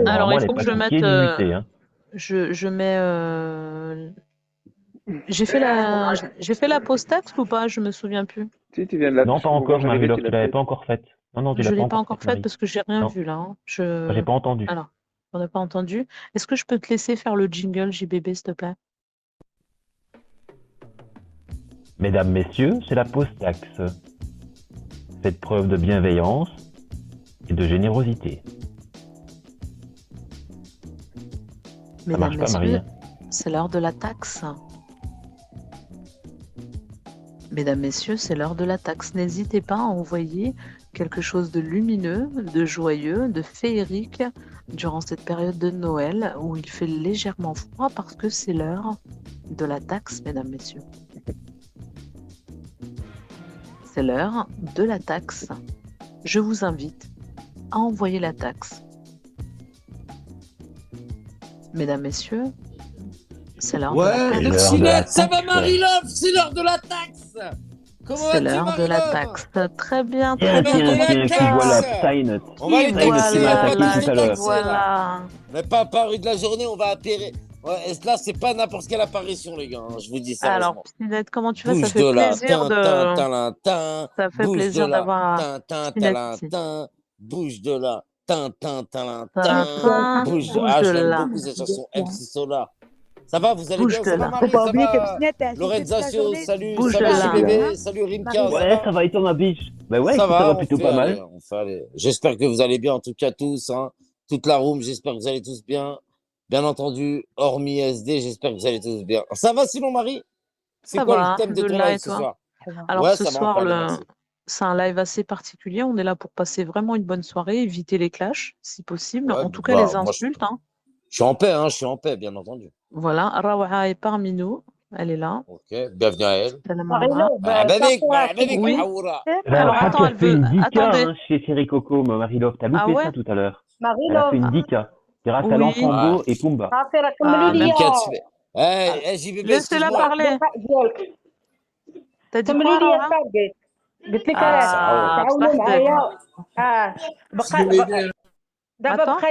Alors, Normalement, il elle faut n'est que pas je cliquée mette. ni mutée. Hein. Je mets. J'ai fait la post-tax ou pas? Je me souviens plus. Si, tu viens de la Non, pas pour voir encore, Marie-Love, Marie-Love, tu tu l'as l'avais fait. pas encore faite. Non, non, tu Je l'as pas l'ai pas encore encore faite, faite Marie. parce que j'ai rien Non, vu là. Hein. moi, j'ai pas entendu. Alors, on n'a pas entendu. Est-ce que je peux te laisser faire le jingle JBB, s'il te plaît? Mesdames, messieurs, c'est la post-taxe. Faites preuve de bienveillance et de générosité. Ça Mesdames, marche pas, Marie. messieurs, Hein. c'est l'heure de la taxe. Mesdames, messieurs, c'est l'heure de la taxe. N'hésitez pas à envoyer quelque chose de lumineux, de joyeux, de féerique durant cette période de Noël où il fait légèrement froid parce que c'est l'heure de la taxe, mesdames, messieurs. C'est l'heure de la taxe. Je vous invite à envoyer la taxe. Mesdames, messieurs, c'est l'heure de la Ouais, taxe. C'est l'heure de la Persinette, ça va taxe. Marie-Love, c'est l'heure de la taxe. Comment C'est vas-tu l'heure de la Marie-Love? taxe. Très bien, Tiens, très bien. l'heure de la tiens, qui taxe. voilà, Stein. On va aller Stein qui m'a taxer, on va attaqué tous tout les à l'heure. taxer là. Voilà. Mais pas apparu de la journée, on va apérer. Ouais, et là, c'est pas n'importe quelle apparition, les gars, hein, je vous dis Alors, sérieusement. Pinette, comment tu vas? Ça Bouge fait de là, plaisir de, tin, ça fait bouge de plaisir là, d'avoir tin, Pinette ici. bouge de là, tin, Tintin, bouge de... bouge Ah, de je l'aime là, beaucoup cette chanson, MC Solar. Ça va, vous allez bouge bien? de Ça va, là, Faut Marie? pas Ça oublier que va? Pinette est assistée toute la Lorenzaccio, journée. salut, bouge ça de va, là. JBB, salut Rimka, ça Ouais, va? ça va et toi, ma biche? Bah ouais, Ça écoute, ça va va, plutôt pas mal. on fait aller. J'espère que vous allez bien, en tout cas tous, hein. Toute la room, j'espère que vous allez tous bien. Bien entendu, hormis SD, j'espère que vous allez tous bien. Ça va sinon, Marie? C'est Ça quoi le va, thème de ton Alhamdoulilah, live et ce toi? soir? Très bien. Alors, Ouais, ce ça va, on peut soir, aller, merci. c'est un live assez particulier. On est là pour passer vraiment une bonne soirée, éviter les clashs, si possible. Ouais, En tout cas, bah, les moi, insultes. Hein. je suis en paix, hein, je suis en paix, bien entendu. Voilà, Rawaha est parmi nous. Elle est là. Ok, bienvenue à elle. Salam Rawaha. Marie-Love, Oui. Aoura. Alors, Rauha qui attends, a elle fait veut. une dika Attendez. hein, chez Thierry Coco, Marie-Love. T'as Ah loupé ouais? ça tout à l'heure. Elle a fait Marie-Love, une dika grâce à Oui. l'enfant et Kumba. صافي راه Ah, كملوا لي merci. JBB, Laissez-la excuse-moi. parler. ديالك T'as dit كملوا quoi, لي Rawaha? التارجت قلت لك راه Ah, تعاونوا بصحتك. معايا دابا Attends.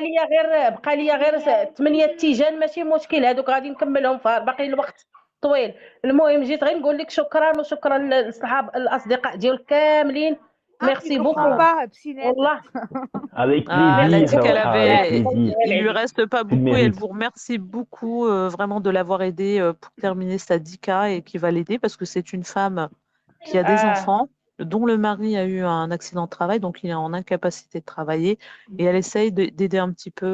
بقى لي غير 8 تيجان ماشي مشكل هذوك غادي نكملهم باقي الوقت طويل. المهم جيت غير نقول لك شكرا وشكرا للصحاب الاصدقاء ديالك كاملين. ميرسي بوكو والله. Avec Ah, elle a dit plaisir, qu'elle Rauha, avec avait. plaisir. Il lui reste pas Tu le beaucoup et elle mérites. vous remercie beaucoup vraiment de l'avoir aidé pour terminer sa dika et qui va l'aider parce que c'est une femme qui a des enfants, dont le mari a eu un accident de travail, donc il est en incapacité de travailler et elle essaye d'aider un petit peu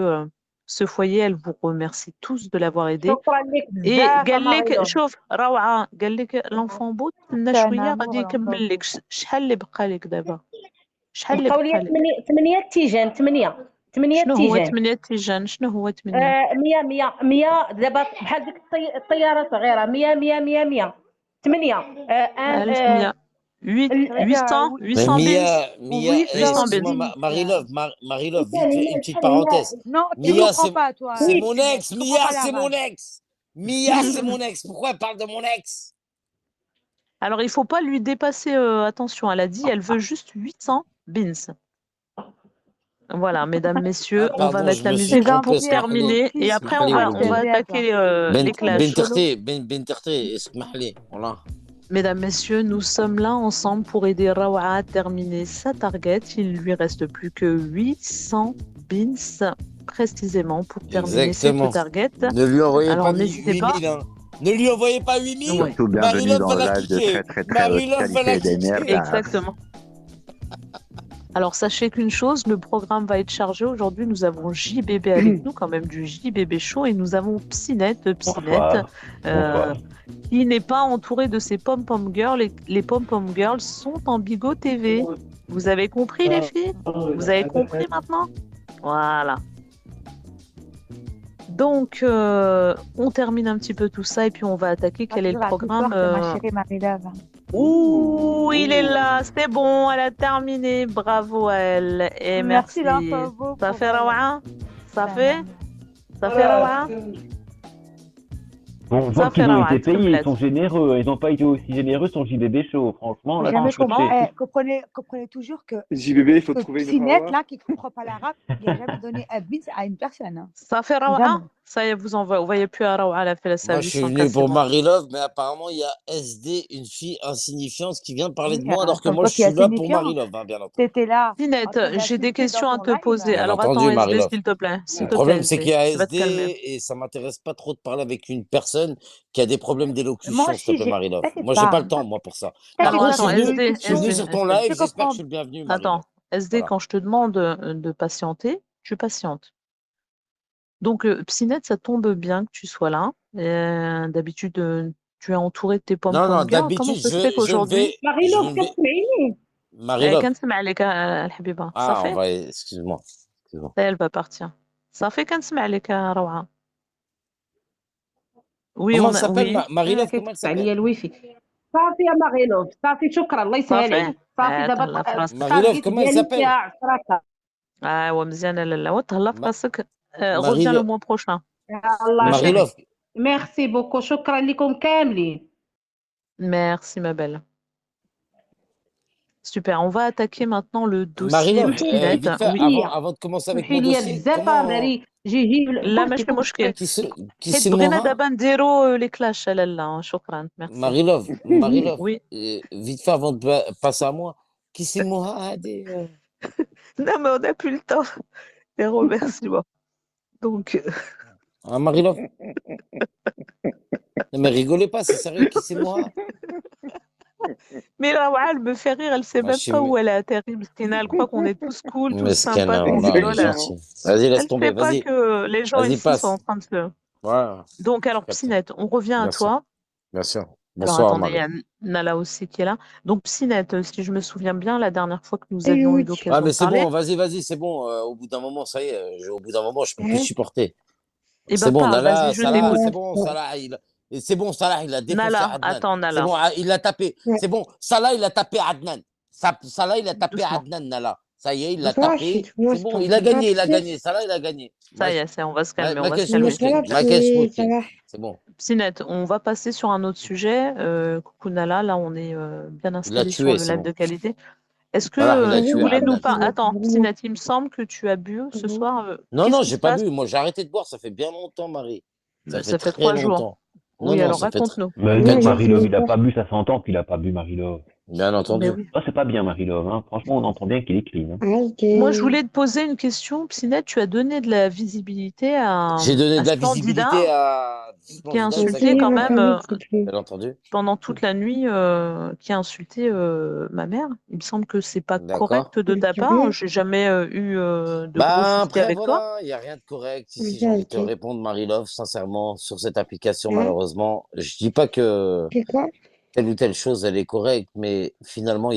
ce foyer. Elle vous remercie tous de l'avoir aidé. شكرا لك Et بزاف قال لك ماريلو. شوف روعة قال لك l'enfant بوت تسنى شوية غادي يكمل لك شحال اللي بقى لك دابا شحال اللي بقاو لي بقى لك 8 تيجان 8 شنو هو تيجان 8 تيجان شنو هو 8 100 دابا بحال ديك الطياره صغيره 100 8 1500 800 Mais 800 bins Mia, 800 excuse-moi, bins Marie-Love, vite fait, une petite parenthèse. Mia, c'est mon ex, Mia, c'est mon ex. Mia, c'est mon ex. Pourquoi elle parle de mon ex? alors il faut pas lui dépasser attention elle a dit elle veut juste 800 bins. Voilà, mesdames, messieurs, on va mettre la musique pour terminer et après on va attaquer les clashs. Benterté, voilà. Mesdames, messieurs, nous sommes là ensemble pour aider Rawa à terminer sa target. Il lui reste plus que 800 bins précisément pour terminer cette target. Ne lui envoyez alors pas n'hésitez 8000, hein. Ne lui envoyez pas 8000. Surtout bienvenue dans le live de très haute Marie-Love va la qualité des kicker. merdes. Exactement. Alors sachez qu'une chose, le programme va être chargé. Aujourd'hui, nous avons JBB avec nous, quand même du JBB show, et nous avons Psynette, qui n'est pas entourée de ses pom-pom girls. Les pom-pom girls sont en Bigo TV. Vous avez compris les filles? Vous avez compris maintenant? Voilà. Donc, on termine un petit peu tout ça et puis on va attaquer. Quel est le programme? Ouh, il est là, c'est bon, elle a terminé. Bravo à elle et merci. Ça fait Rawa? Ça fait Rawa? Bon, on voit Ça fait qu'ils ont été روعة payés, ils تقبلات. sont généreux. Ils n'ont pas été aussi généreux sur JBB Show. Franchement, là, Jamais c'est Franchement, scotché. comprenez toujours que JBB, il faut que trouver une Psynet, Hawa. là, qui comprend pas l'arabe, il a jamais donné un bis à une personne. Hein. ça fait Jamais. روعة. Ça y est, vous envoyez plus à روعة la fait Moi, la je suis 800K, venu c'est pour bon. Marie-Love, mais apparemment, il y a SD, une fille insignifiante qui vient parler de Oui, moi, alors que comme moi, toi je qui est suis là pour insignifiant. Marie-Love, hein, bien entendu. T'étais là en Pinette, train j'ai des d'insulter dans questions à ton te live. poser. Bien Alors attends, entendu, SD, Marie-Love. s'il te plaît. S'il Le te plaît, problème, c'est SD. qu'il y a Tu vas te calmer. SD et ça m'intéresse pas trop de parler avec une personne qui a des problèmes Moi d'élocution, s'il te aussi, plaît, Marie-Love. t'inquiète Moi, j'ai pas pas. le temps, moi, pour ça. Par Alors T'inquiète pas, contre, attends, c'est une je suis venu SD, élocution. sur ton SD. live, Je j'espère que comprends. je suis le bienvenu, Attends, Marie-Love. SD, Voilà. quand je te demande de patienter, tu patientes. Donc, Psynet, ça tombe bien que tu sois là. D'habitude, tu es entouré de tes Non, non, pom-pom-gars. Comment d'habitude, ça se fait je ne qu'aujourd'hui, vais, je مغيلوف ne vais, كتسمعيني Marie-Love. كنسمع عليك الحبيبة Ah, on صافي va, excuse-moi. Excuse-moi. elle va partir صافي كنسمع عليك روعة oui Comment on elle a s'appelle, oui Marie-Love, comment elle كيقطع s'appelle? عليا الويفي. صافي يا مغيلوف، صافي شكرا، الله يسهل صافي عليك. صافي دابا تهلا في راسك Marie-Love, التارجيت comment elle ديالي فيها s'appelle? 10. ايوا مزيانة لالا وتهلا في Ma- راسك reviens le Marie-Love, mois prochain الله ma chérie يسهل. Marie-Love, ميرسي بوكو، شكرا لكم كاملين. merci ma belle super on va attaquer maintenant le dossier Marie-Love, Spinette vite fait, oui avant de commencer avec سمحي mon لي dossier, بزاف comment, ناري جيجي لا بوحدك ماشي مشكل qui c'est, qui حيت c'est بغينا Moha? دابا نديرو لي كلاش لالا شكرا ميرسي Marie-Love, oui vite fait avant de passer à moi, qui c'est Moha? non mais on n'a plus le temps les remerciements donc Hein, Marie-Love? Non, mais rigolez pas, c'est sérieux, qui c'est Moha? mais là, ouais, elle me fait rire, elle sait Bah, même pas où elle a atterri. Parce elle croit qu'on est tous cool, tous Mesquin, sympas, qu'on C'est Allah, il est rigole. bien, hein. gentil. Vas-y, laisse Elle sait tomber, pas vas-y, que les gens vas-y, ici sont en passe. train de se... Ouais, Donc, alors, capté. Psynette, on revient à Bien sûr, toi. bien sûr. Alors, Bonsoir, attendez, il y Marie. a Nala aussi qui est là. Donc, Psynette, si je me souviens bien, la dernière fois que nous Et avions eu oui. Ah, l'occasion mais de c'est parler, bon, vas-y, c'est bon. Au bout d'un moment, ça y est, au bout d'un moment, je peux plus Hein? supporter. eh C'est ben, bon, parle, vas-y, Nala, je Salah, t'écoute. c'est bon, Salah, et c'est bon, Salah, il a défoncé Nala, Adnan. attends, C'est Nala, bon, il l'a tapé. Ouais. C'est bon, Salah, il a tapé Adnan. Salah, il a tapé doucement. Adnan, Nala. Ça y est, il l'a Toi, je suis tapé. moi, C'est c'est bon, pas il a gagné, grave. Salah, il a gagné. Ça y est, on va se calmer, on Ma va se question, On calmer. n'est pas là ma question, ça va. c'est bon. Psynette, on va passer sur un autre sujet. Coucou Nala, là, on est bien Il l'a installé sur tué, le c'est live bon. de qualité. Est-ce que Voilà, il a tu tué voulais nous Adnan, c'est parler... bon. Attends, Psynette, il me semble que tu as bu ce soir. Non, Qu'est-ce non, qui j'ai se pas passe? bu. Moi, j'ai arrêté de boire. Ça fait bien longtemps, Marie. Ça fait Ça fait très 3 jours. longtemps. Non, Oui, non, alors ça fait raconte-nous. Mais Ouais, non, j'ai Marie-Love, fini il a quoi. pas bu, ça s'entend qu'il a pas bu, Marie-Love. Bien Mais entendu. oui. Ça, c'est pas bien, Marie-Love. Hein. Franchement, on entend bien qu'il est clean. Hein. Ah, ok. Moi, je voulais te poser une question. Psynette, tu as donné de la visibilité J'ai donné de la Splendida, visibilité à qui a Splendida, Ok, insulté exactement. quand ma même famille, s'il te plaît. Bien entendu. pendant toute la nuit, qui a insulté ma mère. Il me semble que c'est pas D'accord. correct de ta part. Sérieux? J'ai jamais eu de gros Bah, soucis après, avec toi. voilà, il n'y a rien de correct. Ici, Ok, j'ai envie de te ok. répondre, Marie-Love, sincèrement, sur cette application, Hein? malheureusement. Je dis pas que C'est quoi? telle ou telle chose, elle est correcte, mais finalement,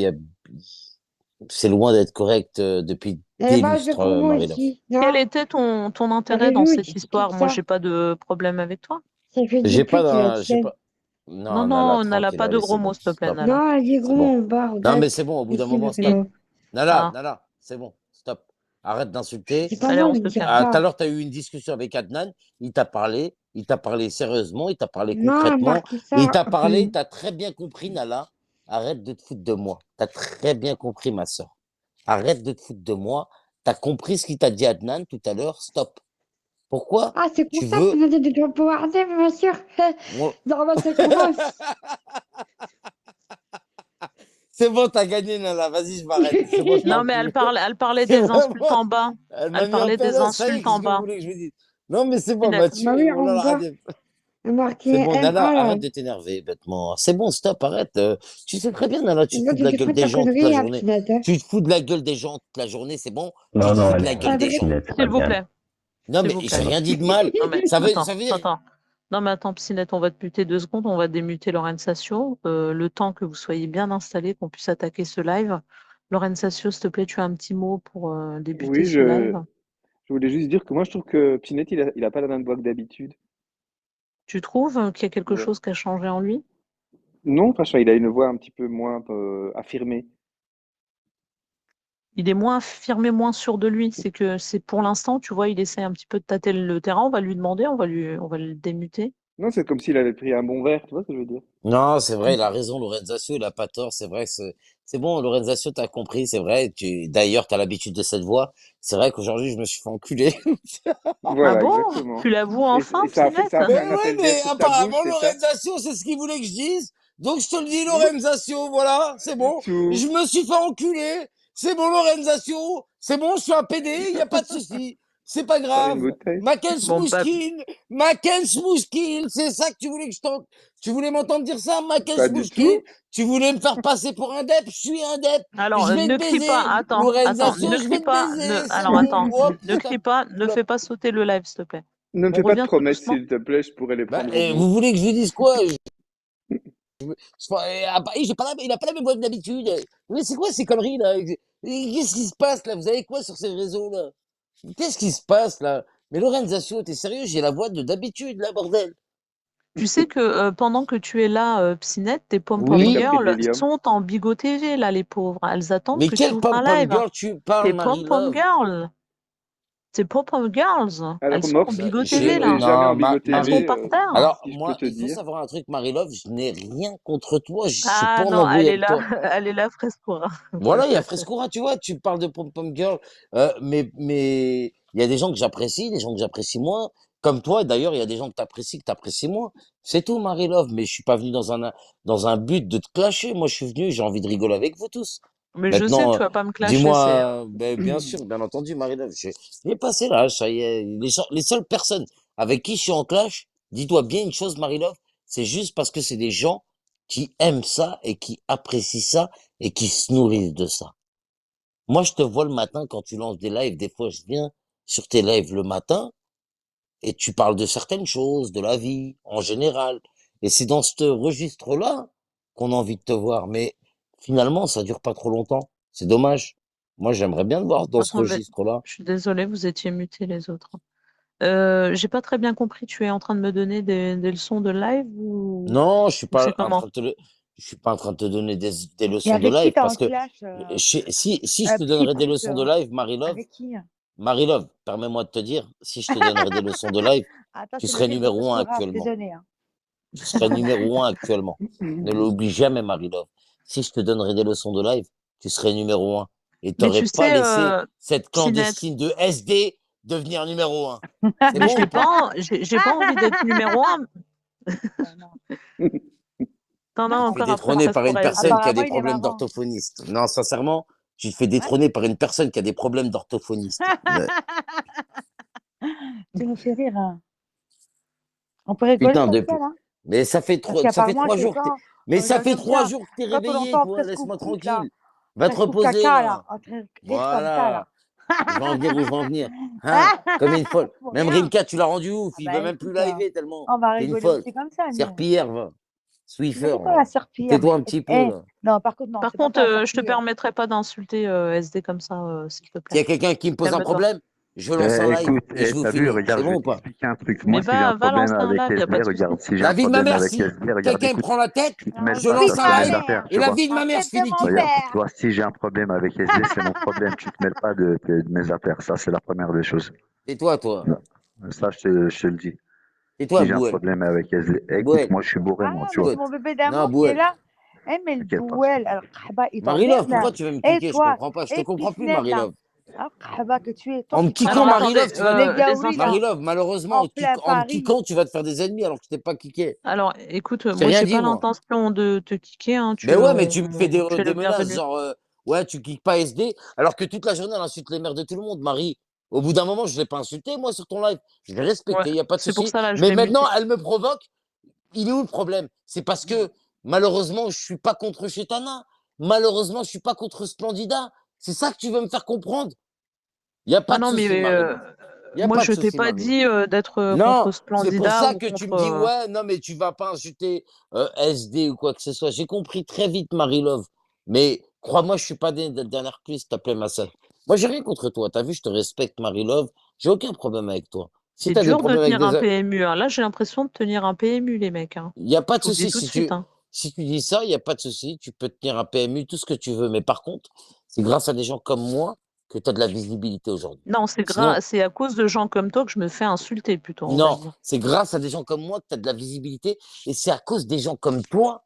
c'est loin d'être correct depuis Eh des ben, je lustres, crois moi Marie-Love. aussi. Quel Non, était ton intérêt dans Marie-Lou, cette histoire? quitte Moi, ça. j'ai pas de problème avec toi. Ça fait J'ai depuis pas, qu'il a de j'ai scène. pas. Non, Non, Nala, non, Nala, tranquille, pas de allez, gros c'est mots, bon, s'il te plaît, stop. Nala. Non, elle est C'est gros, bon. on barre, Non, mais date. c'est bon, au bout d'un Ici, moment, le stop. gars. Nala, Ah, c'est bon, stop. Arrête d'insulter. C'est pas allez, bon on de se dire calme. Tout à ça. l'heure, tu as eu une discussion avec Adnan. Il t'a parlé sérieusement, il t'a parlé Non, concrètement. marquez Il ça. t'a parlé, tu as très bien compris, Nala. Arrête de te foutre de moi. Tu as très bien compris, ma soeur. Arrête de te foutre de moi. Tu as compris ce qu'il t'a dit Adnan tout à l'heure. Stop. Pourquoi Ah, c'est pour tu ça que veux. tu m'as dit de ne pas regarder, bien sûr. Moi- Normal, c'est grosse. C'est bon, t'as gagné, Nala. Vas-y, je m'arrête. C'est bon, je Non, parle mais plus. elle parlait C'est des insultes vraiment. en bas. Elle m'a Elle mis en parlait des PLS. Ça y est, insultes qu'est-ce en que vous bas. voulez que je vous dise? Non, mais c'est bon, elle m'a Pinette. Bah tué. oui, Oh là on là, va. arrête. Marqué C'est bon, Nala, MA, là. arrête de t'énerver, bêtement. C'est bon, stop, arrête. Tu sais très bien, Nala, tu C'est te bon, fous de tu la te gueule fous de des ta gens toute la connerie, hein, journée. Pinette. Hein. Tu te fous de la gueule des gens toute la journée, c'est bon? Tu Non, te non, fous de la gueule des Adrien, gens. Pinette, c'est pas S'il vous bien. plaît. Non, S'il mais vous j'ai plaît. rien dit de mal. Non, mais Ça veut attends, dire. attends. Non, mais attends, Psynette, on va te muter 2 secondes. On va démuter Lorraine Sassio. Le temps que vous soyez bien installés, qu'on puisse attaquer ce live. Lorraine Sassio, s'il te plaît, tu as un petit mot pour débuter Oui, ce live. je voulais juste dire que moi, je trouve que Pinette, il a pas la même voix que d'habitude. Tu trouves qu'il y a quelque Ouais. chose qui a changé en lui? Non, franchement, il a une voix un petit peu moins affirmée. Il est moins affirmé, moins sûr de lui. C'est que c'est pour l'instant, tu vois, il essaie un petit peu de tâter le terrain. On va lui demander, on va le démuter. Non, c'est comme s'il avait pris un bon verre, tu vois ce que je veux dire? Non, c'est vrai, il a raison, Lorenzaccio, il a pas tort, c'est vrai que c'est bon, Lorenzaccio, t'as compris, c'est vrai, d'ailleurs, t'as l'habitude de cette voix, c'est vrai qu'aujourd'hui, je me suis fait enculer. Ah Voilà, bon? exactement. Tu l'avoues Et enfin, Pinette? ça a fait Mais un oui, appel d'air mais sur ta bouche, apparemment, c'est ça? Lorenzaccio, c'est ce qu'il voulait que je dise, donc je te le dis, Non, Lorenzaccio, voilà, pas c'est du bon, tout. je me suis fait enculer, c'est bon, Lorenzaccio, c'est bon, je suis un PD, y a pas de souci, c'est pas T'as une grave. bouteille? Bon, pas, Maken Smouskine, c'est ça que tu voulais que tu voulais m'entendre dire ça, Maken Pas du Smouskine? tout. Tu voulais me faire passer pour un dep? Je suis un dep. alors, Je vais te ne crie pas. baiser. Attends, Lorenzaccio, ne je crie vais te pas. baiser. C'est Alors, bon. attends, Hop, ne crie pas. Ne flop. fais pas sauter le live, s'il te plaît. Ne me On fais pas de revient tout promesses, doucement. s'il te plaît, je pourrais les Bah, prendre au mot. vous voulez que je lui dise quoi? J'ai pas il a pas la même voix que d'habitude. Mais c'est quoi ces conneries là? Qu'est-ce qui se passe là? Vous avez quoi sur ces réseaux là? Qu'est-ce qui se passe là? Mais Lorenzaccio, t'es sérieux? J'ai la voix de d'habitude là, bordel. Tu sais que pendant que tu es là, Psynette, tes pom-pom Oui, t'as Oui. pris de girls l'hélium. sont en Bigot TV, là, les pauvres. Elles attendent Mais que tu quelle ouvres un pom-pom live. girl tu parles, Tes pom-pom Marie-Love? girls. Tes pom-pom girls. Elles Alors, sont en Mox, Bigot je TV, ne vais là. jamais en Non, Bigot Elles sont TV, par terre. Alors, si je peux moi, te il faut dire. savoir un truc, Marie-Love, je n'ai rien contre toi, je suis pas Ah en non, embrouille elle est avec là. toi. Elle est là, Frescura. Voilà, il y a Frescura, tu vois, tu parles de pom-pom girl, mais il y a des gens que j'apprécie, des gens que j'apprécie moins, comme toi, et d'ailleurs, il y a des gens que t'apprécies moins. C'est tout, Marie-Love, mais je suis pas venu dans un but de te clasher. Moi, je suis venu, j'ai envie de rigoler avec vous tous. Mais je sais, Maintenant, tu vas pas me clasher, c'est... dis-moi, ben, bien sûr, bien entendu, Marie-Love, j'ai passé l'âge, ça y est. Les seules personnes avec qui je suis en clash, dis-toi bien une chose, Marie-Love, c'est juste parce que c'est des gens qui aiment ça et qui apprécient ça et qui se nourrissent de ça. Moi, je te vois le matin quand tu lances des lives, des fois, je viens sur tes lives le matin et tu parles de certaines choses, de la vie, en général. Et c'est dans ce registre-là qu'on a envie de te voir. Mais finalement, ça dure pas trop longtemps. C'est dommage. Moi, j'aimerais bien te voir dans ce Attendez, registre-là. je suis désolée, vous étiez mutés les autres. J'ai pas très bien compris, tu es en train de me donner des leçons de live Non, ou c'est comment? je suis pas en train de te donner des Et leçons de avec qui live t'es en parce que clash, si je te petit donnerais des truc, leçons de live, Marie-Love, avec qui? Marie-Love, permets-moi de te dire, si je te donnerais des leçons de live, Attends, tu c'est le serais fils de numéro un Frescura, je t'ai actuellement. donné, hein. Tu serais numéro un actuellement. Ne l'oublie jamais, Marie-Love. Si je te donnerais des leçons de live, tu serais numéro un. Et Mais t'aurais tu pas sais, laissé cette Pinette, clandestine de SD devenir numéro un. C'est mais bon ou pas? j'ai pas envie d'être numéro un. Non, non. T'en as Tu te fais encore après détrôner par une Frescura, personne qui a Apparemment, des il est problèmes marrant. d'orthophoniste. Non, sincèrement, tu te fais Hein? détrôner par une personne qui a des problèmes d'orthophoniste. Ouais. Tu nous fais rire, hein. On peut rigoler Putain, comme depuis. ça, là? Mais Parce ça fait qu'apparemment, trois chez jours que toi, mais on ça rigole fait comme trois ça. jours que t'es Quand on réveillé, entend toi. presque Laisse-moi foot, là, tranquille. Va te presque reposer, caca, là, là. en train de rire comme ça, là. Voilà. Je vais en venir où je veux en venir. Hein? Comme une folle. Pour Même rien. Rimka, tu l'as rendu ouf. Ah Il veut bah même plus écoute, liver tellement. on va T'es une rigoler folle. aussi comme ça, nous. Serpillière, va. Mais Swiffer, c'est quoi la va. serpillière? Tais-toi Mais un petit peu, là. non, par contre, non, Par c'est pas contre, toi la je te serpillière. permettrai pas d'insulter SD comme ça, s'il te S'il y plaît. a quelqu'un qui me pose un Calme-toi. problème, je lance un live Écoute, et je vous t'as vu, finis. C'est regarde, je bon vais ou pas? t'expliquer un truc. Mais Moi, si j'ai un va problème lancer un avec live, y a pas SD, de souci. regarde, si j'ai La un vie de ma problème mère, avec si SD, regarde, quelqu'un me écoute, prend la tête, tu te Non, mêles je pas, ça, lance suive un c'est ma mes live affaires, mère. et tu la vois. vie de ma En mère, tête je de finis mon dessus. Regarde, père. toi, si j'ai un problème avec SD, c'est mon problème. Tu te mêles pas de mes affaires. Ça, c'est la première des choses. Et toi. Non. Ça, je te le dis. Et toi, Si j'ai un Bouel. problème avec SD, écoute, Bouel. moi, je suis bourré, Ah moi, non, tu mais vois. c'est Bouel. mon bébé Non, d'amour qui est Bouel. là. Eh, mais le T'inquiète pas. bouel, alors, Khaba, il Marie-Love, t'emmerde, là. pourquoi tu veux me Et kicker? Je toi, comprends pas. Je te et comprends plus, Pisnel, là. Marie-Love. Alors, Khaba, que tu es, toi En me qui prends kickant, Alors ça. attendez, Marie-Love, tu vas Les les gaoulis, enfants. là, Marie-Love, malheureusement, en plein en me Paris. kickant, tu vas te faire des ennemis alors que je t'ai pas kické. Alors, écoute, Je t'ai moi, rien j'ai dit, pas moi. l'intention de te kicker, hein. Ben ouais, mais tu me fais Tu es le des menaces, bienvenu. genre, ouais, tu kicks pas SD, alors que toute la journée, elle insulte les mères de tout le monde, Marie. Au bout d'un moment, je l'ai pas insulté, moi, sur ton live. Je vais Ouais, respecter, il y a pas de c'est pour souci. ça, là, je Mais l'ai maintenant, muté. elle me provoque. Il est où le problème? C'est parce que, malheureusement, je suis pas contre Chetana. Malheureusement, je suis pas contre Splendida. C'est ça que tu veux me faire comprendre? Il y a Ah pas de non, mais souci, Marie-Love. Il y a moi, pas de je t'ai souci, pas Marie-Love. dit d'être Non, contre c'est pour Splendida ça ou que tu me contre. dis, ouais, non, mais tu vas pas insulter SD ou quoi que ce soit. J'ai compris très vite, Marie-Love. Mais crois-moi, je suis pas des dernières pluies, s'il te plaît, ma sœur. Moi, j'ai rien contre toi. T'as vu, je te respecte, Marie-Love. J'ai aucun problème avec toi. Si C'est t'as des dur de problèmes avec tenir un des... PMU, hein. Là, j'ai l'impression de tenir un PMU, les mecs, hein. Il n'y a pas de Je vous le dis souci. tout de suite, hein. Si tu dis ça, il n'y a pas de souci. Tu peux tenir un PMU, tout ce que tu veux. Mais par contre, c'est grâce à des gens comme moi que tu as de la visibilité aujourd'hui. Non, c'est Sinon, à cause de gens comme toi que je me fais insulter plutôt, on va non, dire. c'est grâce à des gens comme moi que tu as de la visibilité et c'est à cause des gens comme toi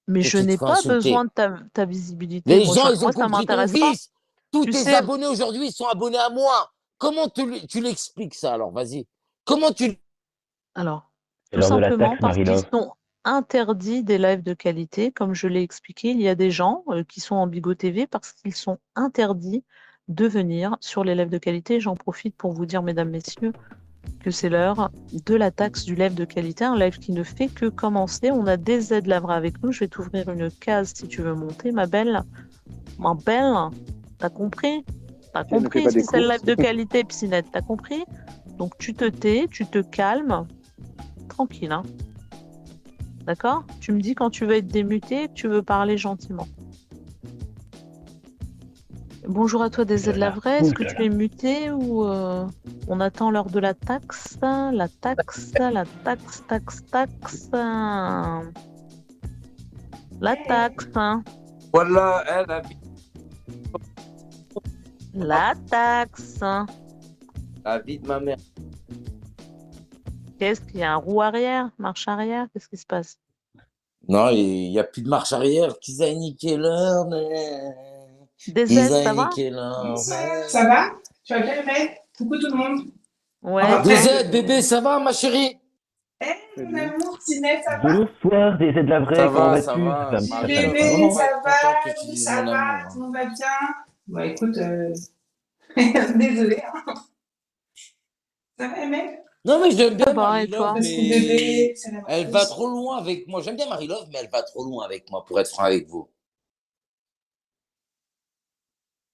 Mais que je tu te n'ai fais pas besoin insulter. de ta visibilité. Les gens, ils ont Moi, ça compris ton m'intéresse pas. vice. Tous Tu tes sais, abonnés aujourd'hui, ils sont abonnés à moi. Comment tu l'expliques ça alors? Vas-y. Comment tu... alors, C'est tout l'heure de la simplement taxe, parce qu'ils Marie-Love. sont interdits des lives de qualité. Comme je l'ai expliqué, il y a des gens qui sont en Bigo TV parce qu'ils sont interdits de venir sur les lives de qualité. J'en profite pour vous dire, mesdames, messieurs, que c'est l'heure de la taxe du live de qualité, un live qui ne fait que commencer. On a des aides Lavra avec nous. Je vais t'ouvrir une case si tu veux monter, ma belle. Ma belle, t'as compris? T'as Si elle ne fait compris pas si des c'est le courses. live de qualité, Psynette, t'as compris? Donc tu te tais, tu te calmes, tranquille, hein. D'accord? Tu me dis quand tu veux être démuté, que tu veux parler gentiment. Bonjour à toi, des aides la vraie. Est-ce que tu es muté ou on attend l'heure de la taxe? La taxe, la taxe, taxe, taxe. La taxe. Voilà, elle habite La taxe. la vie de ma mère. Qu'est-ce qu'il y a? Un roue arrière? Marche arrière? Qu'est-ce qui se passe? Non, il n'y a plus de marche arrière. Qu'ils aient niqué l'heure, mais... Des Qu'ils aides, ça aient va? niqué l'heure. Bonsoir, ça va? Tu vas bien, mec? Coucou tout le monde. Ouais, Des toi? aides, bébé, ça va, ma chérie? Eh, mon Salut. amour, Tinette, ça va? Bonsoir, des aides la vraie, comment Ça vas-tu? va. Ça Petit fait un petit Marie-Love, bébé, on moment. va ça être va? content que tu Tout dises ça mon va? amour. Tout le monde va bien? Bah écoute, désolée, hein. Ça va, mec? Non, mais j'aime Ça bien va, et Marie-Love, toi? Parce que mais bébé, c'est la elle va plus. trop loin avec moi. J'aime bien Marie-Love, mais elle va trop loin avec moi, pour être franc avec vous.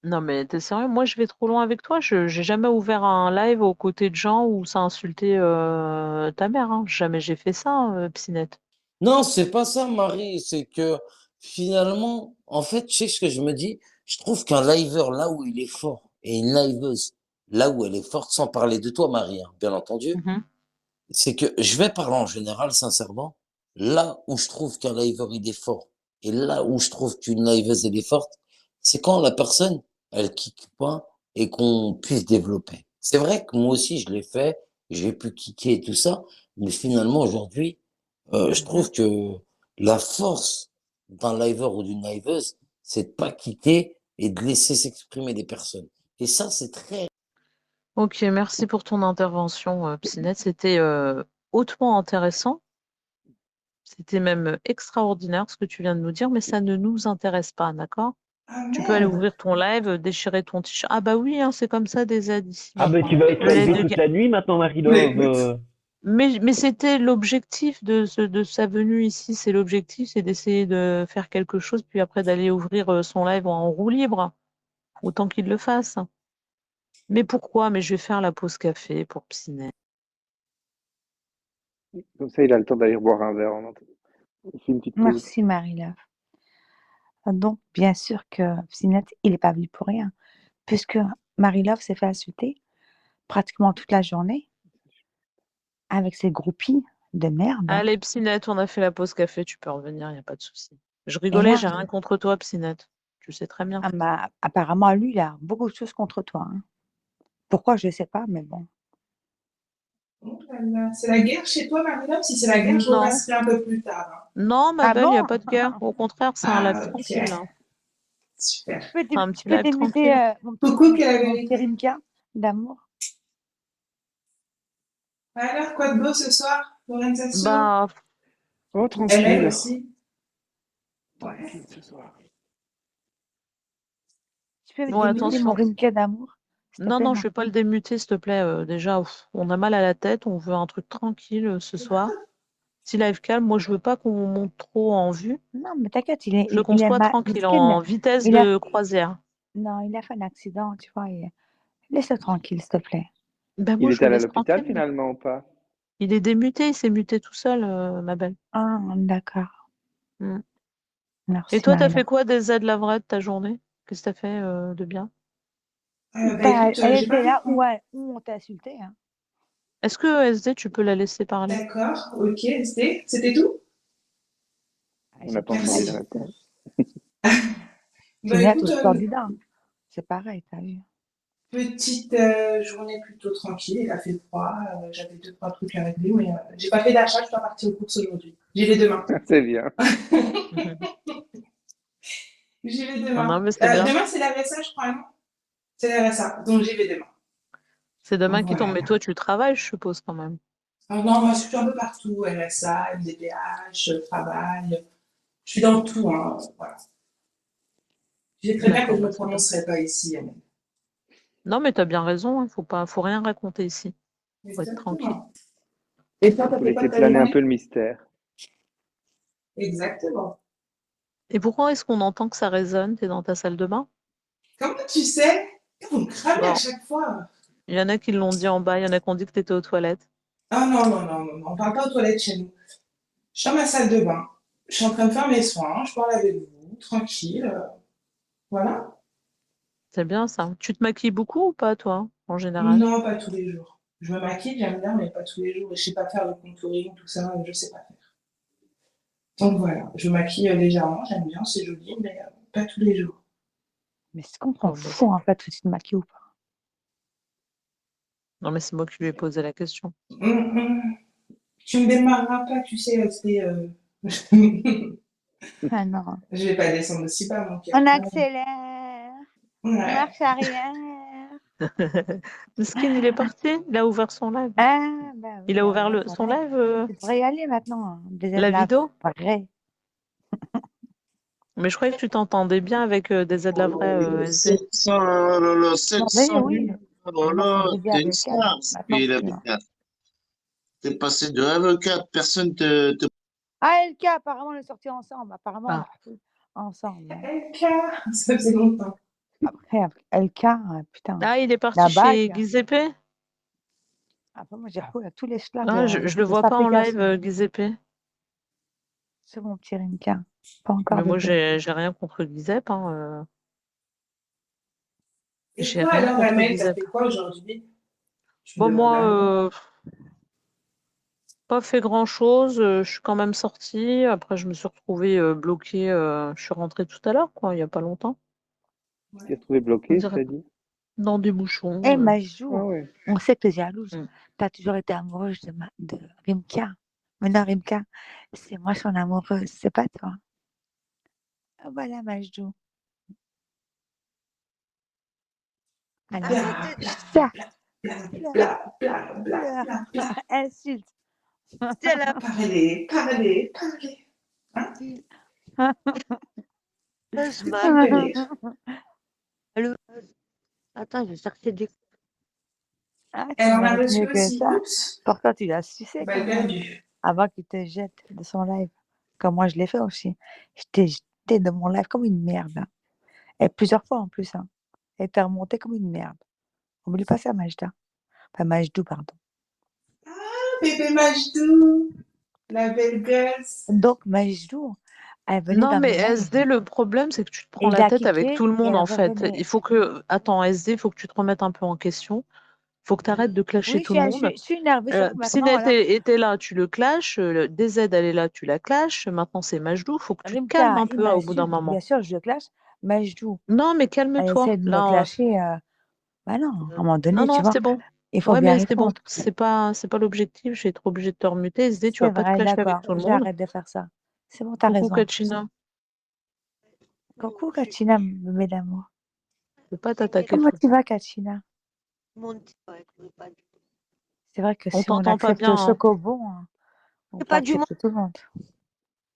Non, mais t'es sérieux? Moi, je vais trop loin avec toi. J'ai jamais ouvert un live aux côtés de gens où ça insultait ta mère, hein. Jamais j'ai fait ça, Psynette. Non, c'est pas ça, Marie. C'est que finalement, en fait, tu sais ce que je me dis? Je trouve qu'un liver, là où il est fort, et une liveuse, là où elle est forte, sans parler de toi, Marie, hein, bien entendu, Mhm. c'est que je vais parler en général, sincèrement. Là où je trouve qu'un liver, il est fort, et là où je trouve qu'une liveuse, elle est forte, c'est quand la personne, elle kick pas et qu'on puisse développer. C'est vrai que moi aussi, je l'ai fait, j'ai pu kicker et tout ça, mais finalement, aujourd'hui, je trouve que la force d'un liver ou d'une liveuse, c'est de pas quitter et de laisser s'exprimer des personnes. Et ça, c'est très... Ok, merci pour ton intervention, Psynette. C'était hautement intéressant. C'était même extraordinaire ce que tu viens de nous dire, mais ça ne nous intéresse pas, d'accord? Ah Tu peux aller merde! ouvrir ton live, déchirer ton t-shirt. Ah bah oui, hein, c'est comme ça des aides ici Ah ben maintenant. tu vas être Le live live de toute la nuit maintenant, Mais Marie-Love. écoute, Mais c'était l'objectif de sa venue ici. C'est l'objectif, c'est d'essayer de faire quelque chose, puis après d'aller ouvrir son live en roue libre, autant qu'il le fasse. Mais pourquoi? Mais je vais faire la pause café pour Psynet. Comme ça, il a le temps d'aller boire un verre. On fait une petite pause. Merci, Marie-Love. Donc, bien sûr que Psynette, il n'est pas venu pour rien, puisque Marie-Love s'est fait insulter pratiquement toute la journée avec ses groupies de merde. Allez, Psynet, on a fait la pause café, tu peux revenir, il n'y a pas de souci. Je Et rigolais, là, j'ai rien contre toi, Psynet. Tu sais très bien. ah bah, apparemment, lui, il a beaucoup de choses contre toi, hein. Pourquoi, je ne sais pas, mais bon. oh là là, c'est la guerre chez toi, Marie-Love? Si c'est la guerre, je Non, repasserai un peu plus tard, hein. non, ma Ah belle, il n'y a bon? pas de guerre. Au contraire, c'est un live Ah, ok. tranquille, hein. Super. C'est un Tu petit peux live démuter tranquille. Coucou, quelle est la mon petit vérité? Rimka d'amour? Alors, quoi de beau ce soir, Lorenzo? Bah, Oh, Elle tranquille. aussi. Ouais. Tranquille ce soir. Tu peux bon, démuter mon attention. Rimka d'amour, s'il te Non, plaît, non, je vais pas le démuter, s'il te plaît. Déjà, on a mal à la tête, on veut un truc tranquille ce soir. Petit live calme, moi je veux pas qu'on monte trop en vue. Non, mais t'inquiète, il est, Je veux il, qu'on il est soit tranquille, miskin. en vitesse Il a, de croisière. non, il a fait un accident, tu vois. Laisse-le tranquille, s'il te plaît. Ben moi Il je est le allé à laisse l'hôpital tranquille. finalement ou pas? Il est démuté, il s'est muté tout seul, ma belle. Ah, d'accord. Mm. Et Merci, toi, t'as Marie-Laure. fait quoi des aides la vraie de ta journée? Qu'est-ce que t'as fait de bien? Bah écoute, Elle j'ai pas était vu. là où on t'a insulté, hein. Est-ce que SD, tu peux la laisser parler? D'accord, ok, c'était tout? On n'a pas Merci. entendu la réponse. Bah Finette écoute, au candidat. c'est pareil, t'as vu. Petite journée plutôt tranquille, il a fait froid, j'avais 2-3 trucs à régler, mais j'ai pas fait d'achat, je dois partir aux courses aujourd'hui. J'y vais demain. C'est bien. J'y vais Non, demain. mais c'est bien. Demain, c'est la RSA, je crois, non? C'est la RSA, donc j'y vais demain. C'est demain qui tombe. Voilà. Mais toi, tu travailles, je suppose, quand même. Non, moi, je suis un peu partout, RSA, MDPH, travail, je suis dans tout, hein, voilà. Je sais très bien que D'accord, je ne bah, me c'est bien. prononcerai pas ici, Amel. Non, mais t'as bien raison. Hein, faut rien raconter ici. Faut être tranquille. Exactement. Et toi, t'as Faut fait quoi laisser de ta planer un journée? peu le mystère. Exactement. Et pourquoi est-ce qu'on entend que ça résonne? T'es dans ta salle de bain? Comment tu sais? Vous me cramez à Bon, chaque fois. il y en a qui l'ont dit en bas, il y en a qui ont dit que t'étais aux toilettes. Ah non, non, non, non, non, on parle pas aux toilettes chez nous. Je suis dans ma salle de bain. Je suis en train de faire mes soins. Je parle avec vous, tranquille. Voilà. C'est bien ça. Tu te maquilles beaucoup ou pas, toi, en général? Non, pas tous les jours. Je me maquille, j'aime bien, mais pas tous les jours. Et je sais pas faire le contouring, tout ça, je sais pas faire. Donc voilà, je me maquille légèrement, j'aime bien, c'est joli, mais pas tous les jours. Mais c'est qu'on Oh, s'en bah, fout, en fait, si tu te maquilles ou pas. non, mais c'est moi qui lui ai posé la question. Tu me démarreras pas, tu sais, Ah non. Je vais pas descendre aussi bas, mon cœur. On accélère, Ouais. marche arrière. Le skin, il est parti. Il a ouvert son live. Ah, bah oui, Il a ouvert ouvert son live, Tu devrais y aller maintenant. Hein. la vidéo. Vrai. Mais je croyais que tu t'entendais bien avec des aides la vraie, SD. 700, oh là là, Non, 700 oui. 000, oh là Moi, je là, faisais t'es une avec elle. star, Maintenant, c'est plus. Hein. T'es passé de avocat, personne te... Ah, LK, apparemment, on est sortis ensemble. Apparemment, on Ah. a fait ensemble. Hein. LK, ça faisait longtemps. Après, LK, putain. Ah, il est parti La chez bague. Giuseppe? Après, moi, j'ai retrouvé tous les schlags Ah, je le de vois sa pas en application. live, Giuseppe. C'est mon petit Rinka. Pas encore Mais moi, bébé. j'ai rien contre Giuseppe. Hein. Et J'ai toi, rien alors, contre Amel, t'as Giuseppe. fait quoi aujourd'hui? Je me Bon, demande à moi. moi, pas fait grand-chose. Je suis quand même sortie. Après, je me suis retrouvée bloquée. Je suis rentrée tout à l'heure, quoi, il y a pas longtemps. Tu t'es retrouvé On bloqué, dirait c'est-à-dire? dans des bouchons. Eh, Majou, Ah ouais. on sait que t'es jalouse. Mm. T'as toujours été amoureuse de Rimka. Maintenant, Rimka, c'est moi son amoureuse, c'est pas toi. Ah, voilà, Majou. Alors, Bla, ça, bla, pleure, bla, bla, bla, pleure, bla, bla. insulte. Parlez, parlez, parlez. Hein? Super. Attends, je vais chercher des. Ah, tu Elle en a mérites reçu mieux que aussi. ça. Oups, Pourtant, tu l'as sucé balle quand même. perdue. Avant qu'il te jette de son live. Comme moi, je l'ai fait aussi. Je t'ai jeté de mon live comme une merde. Hein. Et plusieurs fois en plus. Hein. Et t'es remonté comme une merde. Oublie pas ça, Majda. Enfin, Majdou, pardon. Ah, bébé Majdou, la belle gosse. Donc, Majdou, elle venait Non, dans mais mes lives. SD, le problème, c'est que tu te prends Il la a tête avec kické tout le et monde, elle en fait. revenait. Il faut que. Attends, SD, il faut que tu te remettes un peu en question. Il faut que tu arrêtes de clasher Oui, tout le monde. je suis énervée, sauf que maintenant, Psynet voilà. était là, tu le clashes. DZ, elle est là, tu la clashes. Maintenant, c'est Majdou. Il faut que tu te calmes Rimka, un il peu au bout d'un m'insulte. moment. Bien sûr, je le clash. Majdou, Non, mais elle calme-toi. essaie de me Là, clasher. Bah non, à un moment non, donné, tu non, vois, c'est bon. il faut Ouais, bien mais c'est bon. répondre. C'est pas l'objectif. J'ai trop obligé de te remuter. SD, tu C'est vas pas te vrai, clasher avec d'accord. tout le monde. J'arrête de faire ça. C'est bon, t'as Coucou, raison. Kachina. Coucou, Kachina, mes d'amour. Je peux pas t'attaquer Comment tout le tu temps. vas, Kachina? C'est vrai que On si on t'entend pas accepte bien, le hein. chocobon, hein, on peut accepter tout le monde.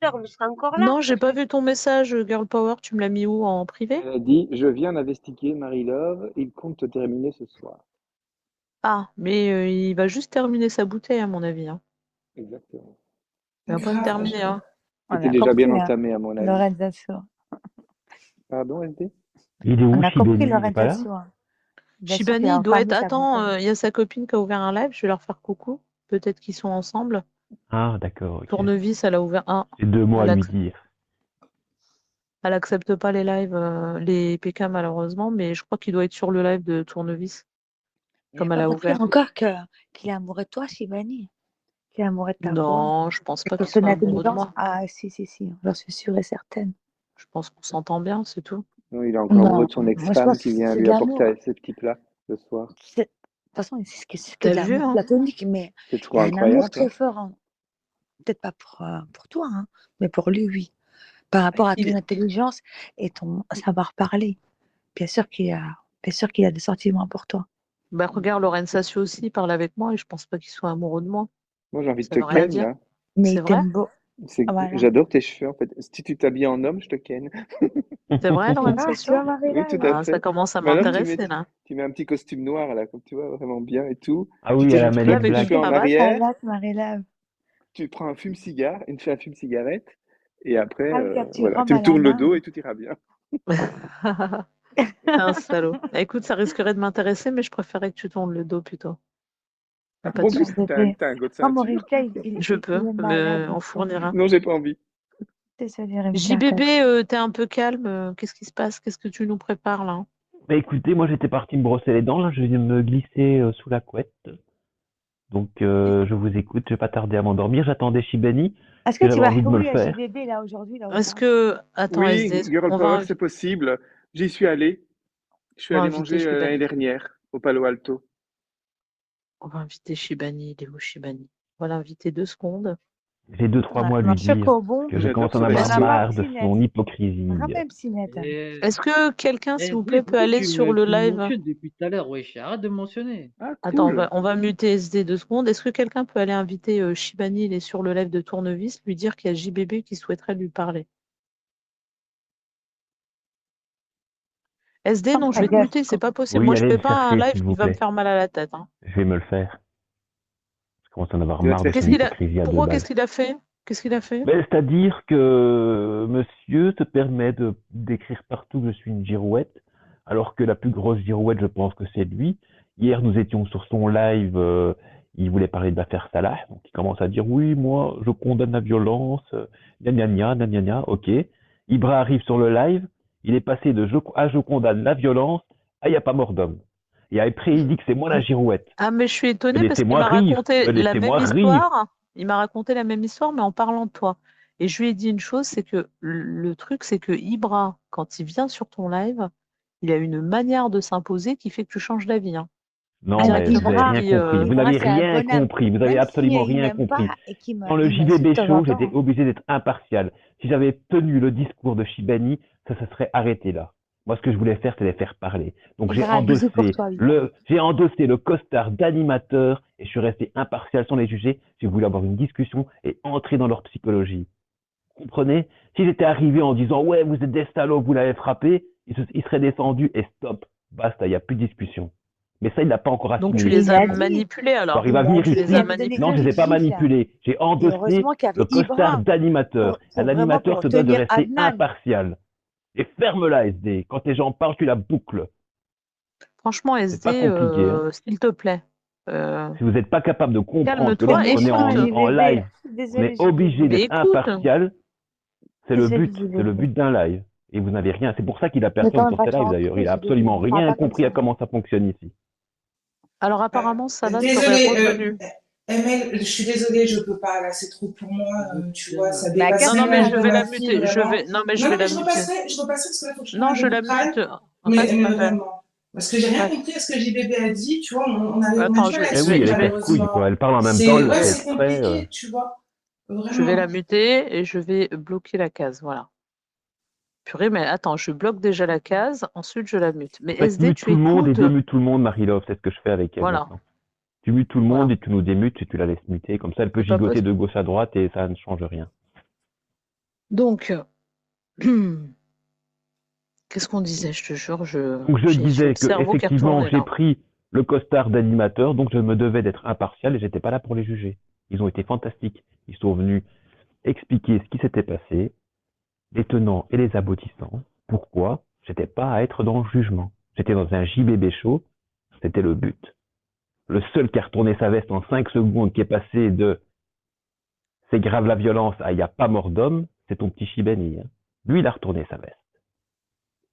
Je serai encore là. Non, j'ai pas vu ton message, Girl Power. Tu me l'as mis où? En privé? Elle a dit, je viens d'investiguer Marie-Love, il compte te terminer ce soir. Ah, mais il va juste terminer sa bouteille, à mon avis. Hein. Exactement. Il va pas me Grave. terminer. Hein. On C'était a déjà bien compris, hein. entamé, à mon avis. Lorenzo. Pardon, SD? Il est où, On a compris Chibeni? Il est pas là? Lorenzo. Hein. Bien sûr qu'il Shibani a il doit être. entamé sa Attends, bouteille. il y a sa copine qui a ouvert un live. Je vais leur faire coucou. Peut-être qu'ils sont ensemble. Ah, d'accord, ok. Tournevis, elle a ouvert un. J'ai 2 mots à Elle, lui dire. elle accepte pas les lives, les PK malheureusement, mais je crois qu'il doit être sur le live de Tournevis, Il comme n'a elle pas a compris ouvert. encore qu'il est amoureux de toi, Shibani. Qu'il est amoureux de ta voix. Non, je pense pas De qu'il soit ton amoureux de intelligence. moi. Ah, si, j'en suis sûre et certaine. Je pense qu'on s'entend bien, c'est tout. Non, il est encore amoureux Non, de son moi je ex-femme pense qui que vient c'est de lui apporter l'amour. ses petits plats le soir. De toute façon, c'est que T'as de vu, l'amour hein? platonique, mais C'est il trop y a un amour incroyable. très fort, peut-être pas pour toi, hein, mais pour lui, oui. Par rapport à ton Il- intelligence et ton savoir parler. Bien sûr qu'il a des sentiments pour toi. Bah, regarde, Lorenzaccio aussi, il parle avec moi et je pense pas qu'il soit amoureux de moi. Moi, j'ai envie de Ça te veut rien ken, dire. là. Mais C'est il vrai? t'aime beau. Voilà. J'adore tes cheveux, en fait. Si tu t'habilles en homme, je te ken. C'est vrai, Ah, tu Lorenzaccio? vois, Oui, Marie-là, tout à Ah, ça fait. commence à Mais alors, tu mets, m'intéresser, là. tu mets un petit costume noir, là, comme tu vois, vraiment bien et tout. Ah Tu oui, te à la Tu Men veux in plaques tes avec une Black. cheveux en cravate? arrière, Marie-Lave. tu prends un fume-cigare, tu fais un fume-cigarette, et après, Ah oui, tu voilà, rhum tu me à la tournes le main. dos et tout ira bien. T'es un salaud. Écoute, ça risquerait de m'intéresser, mais je préférais que tu tournes le dos plutôt. Y a Ah pas de bon, mais S'il souci. te plaît. t'as un go de Oh, ceinture? Mauricka, Je peux, il est malade. on fournira. Non, j'ai pas envie. Désolée, Rimka. JBB, t'es un peu calme. Qu'est-ce qui se passe? Qu'est-ce que tu nous prépares là? Bah écoutez, moi j'étais parti me brosser les dents, là je viens de me glisser sous la couette. Donc je vous écoute, je vais pas tarder à m'endormir. J'attendais Shibani, Est-ce parce que que tu j'avais vas envie de me le oui à faire. JBB là aujourd'hui là ou Est-ce pas? que, attends, Oui, SD, Girl Power, c'est possible. J'y suis allé. Je suis on va allé inviter manger l'année Shibani. dernière au Palo Alto. On va inviter Shibani. Il est où Shibani? On va l'inviter 2 secondes. J'ai 2-3 mots à lui Marche dire, au bon. parce que je J'adore commence à ce en avoir Est-ce que, resto. marre de son hypocrisie. Ramène Sinette. est-ce que quelqu'un, s'il vous SD, plaît, peut pourquoi aller sur le tu me live? mentionnes depuis tout à l'heure, wesh? Arrête de me mentionner. Ah, Attends, cool. on va muter SD 2 secondes. Est-ce que quelqu'un peut aller inviter Shibani? Il est sur le live de Tournevis, lui dire qu'il y a JBB qui souhaiterait lui parler. SD, non, je vais te muter, c'est pas possible. Oui, Moi, je allez fais le pas un chercher, live s'il qui vous va me plaît. faire mal à la tête, hein. Je vais me le faire. Je commence à en avoir Tu vas te marre de faire Qu'est-ce son qu'il a... hypocrisie à 2 Pourquoi, balles. qu'est-ce qu'il a fait? Qu'est-ce qu'il a fait? Ben, c'est-à-dire que monsieur se permet d'écrire partout que je suis une girouette, alors que la plus grosse girouette, je pense que c'est lui. Hier, nous étions sur son live, il voulait parler de l'affaire Salah, donc il commence à dire oui, moi, je condamne la violence, gna gna gna, gna gna gna, ok. Ibra arrive sur le live, il est passé de je condamne la violence à il n'y a pas mort d'homme. Et après, il dit que c'est moi la girouette. Ah, mais je suis étonnée parce qu'il Laissez-moi m'a rire, raconté la même laissez-moi rire. histoire. Il m'a raconté la même histoire, mais en parlant de toi. Et je lui ai dit une chose, c'est que le truc, c'est que Ibra, quand il vient sur ton live, il a une manière de s'imposer qui fait que tu changes d'avis, hein. Non, mais vous n'avez Directement. rien compris. Vous Ibra, n'avez c'est un rien bonhomme. compris. Vous n'avez Même absolument s'il rien m'aime compris. pas et Dans le il m'insulte JVB de temps en Show, j'étais temps. obligé d'être impartial. Si j'avais tenu le discours de Shibani, ça se serait arrêté là. Moi, ce que je voulais faire, c'est les faire parler. Donc, Ibra, bisous pour toi, Ibra. j'ai endossé le costard d'animateur et je suis resté impartial sans les juger. J'ai voulu avoir une discussion et entrer dans leur psychologie. Vous comprenez? Si j'étais arrivé en disant, ouais, vous êtes des salauds, vous l'avez frappé, il serait descendu et stop. Basta, il n'y a plus de discussion. Mais ça, il n'a pas encore Donc tu assimilé. les Il as a dit, manipulés alors. Alors, il va venir Tu les il as ici. avait donné Non, que je ne les manipulés. ai des pas gifs là. manipulés. J'ai Et endossé heureusement qu'il y le avait costard Ibra d'animateur. Un vraiment animateur pour se doit de tenir rester Adnan. impartial. Et ferme-la, SD. Quand les gens parlent, tu la boucles. Franchement, C'est pas SD, compliqué. Hein. s'il te plaît. Euh, Si vous n'êtes pas capable de comprendre que C'est Calme-toi, lorsqu'on est méchant, écoute. en JBB. live, on est Désolée, obligé JBB. Mais d'être écoute. impartial, c'est le Désolée, but. C'est le JBB. but d'un live. Et vous n'avez rien. C'est pour ça qu'il a Mais personne quand sur va ses te lives d'ailleurs. rentrer, Il a JBB, absolument ne parle rien pas comme compris à ça. comment ça fonctionne ici. Alors apparemment, Salah serait Désolée, revenu. ML, je suis désolée, je peux pas, là, c'est trop pour moi, tu vois, ça Mais à dépasse Non, quel non, mais même un je peu moment? vais la ma fille, muter. vraiment. Non, mais je Non, vais non, mais la muter. je repasserai parce que là, il faut que je prenne Non, un je la Doliprane. mute. Mais Reste, ma belle. vraiment. Parce que j'ai rien Reste. compris à ce que JBB a dit, tu vois, on a Attends, du mal à Eh oui, suivre, elle est casse-couille, malheureusement. quoi. Elle parle en même temps, elle le Ouais, fait c'est exprès. compliqué, tu vois, je vais la vraiment. muter et je vais bloquer la case. Voilà. Purée, mais attends, je bloque déjà la case, ensuite je la mute. Mais En fait, SD, mute tu tout le monde et écoutes. démute tout le monde, Marie-Love. C'est ce que je fais avec elle Voilà. maintenant. Tu mutes tout le monde Voilà. et tu nous démutes et tu la laisses muter. Comme ça, elle peut C'est pas gigoter possible. de gauche à droite et ça ne change rien. Donc, qu'est-ce qu'on disait? Je te jure, Donc je j'ai le disais que cerveau qui est effectivement retourné j'ai là. pris le costard d'animateur, donc je me devais d'être impartial et j'étais pas là pour les juger. Ils ont été fantastiques. Ils sont venus expliquer ce qui s'était passé, les tenants et les aboutissants. Pourquoi j'étais pas à être dans le jugement. J'étais dans un JBB show, c'était le but. Le seul qui a retourné sa veste en 5 secondes, qui est passé de c'est grave la violence à il n'y a pas mort d'homme, c'est ton petit Chibani. Hein. Lui, il a retourné sa veste.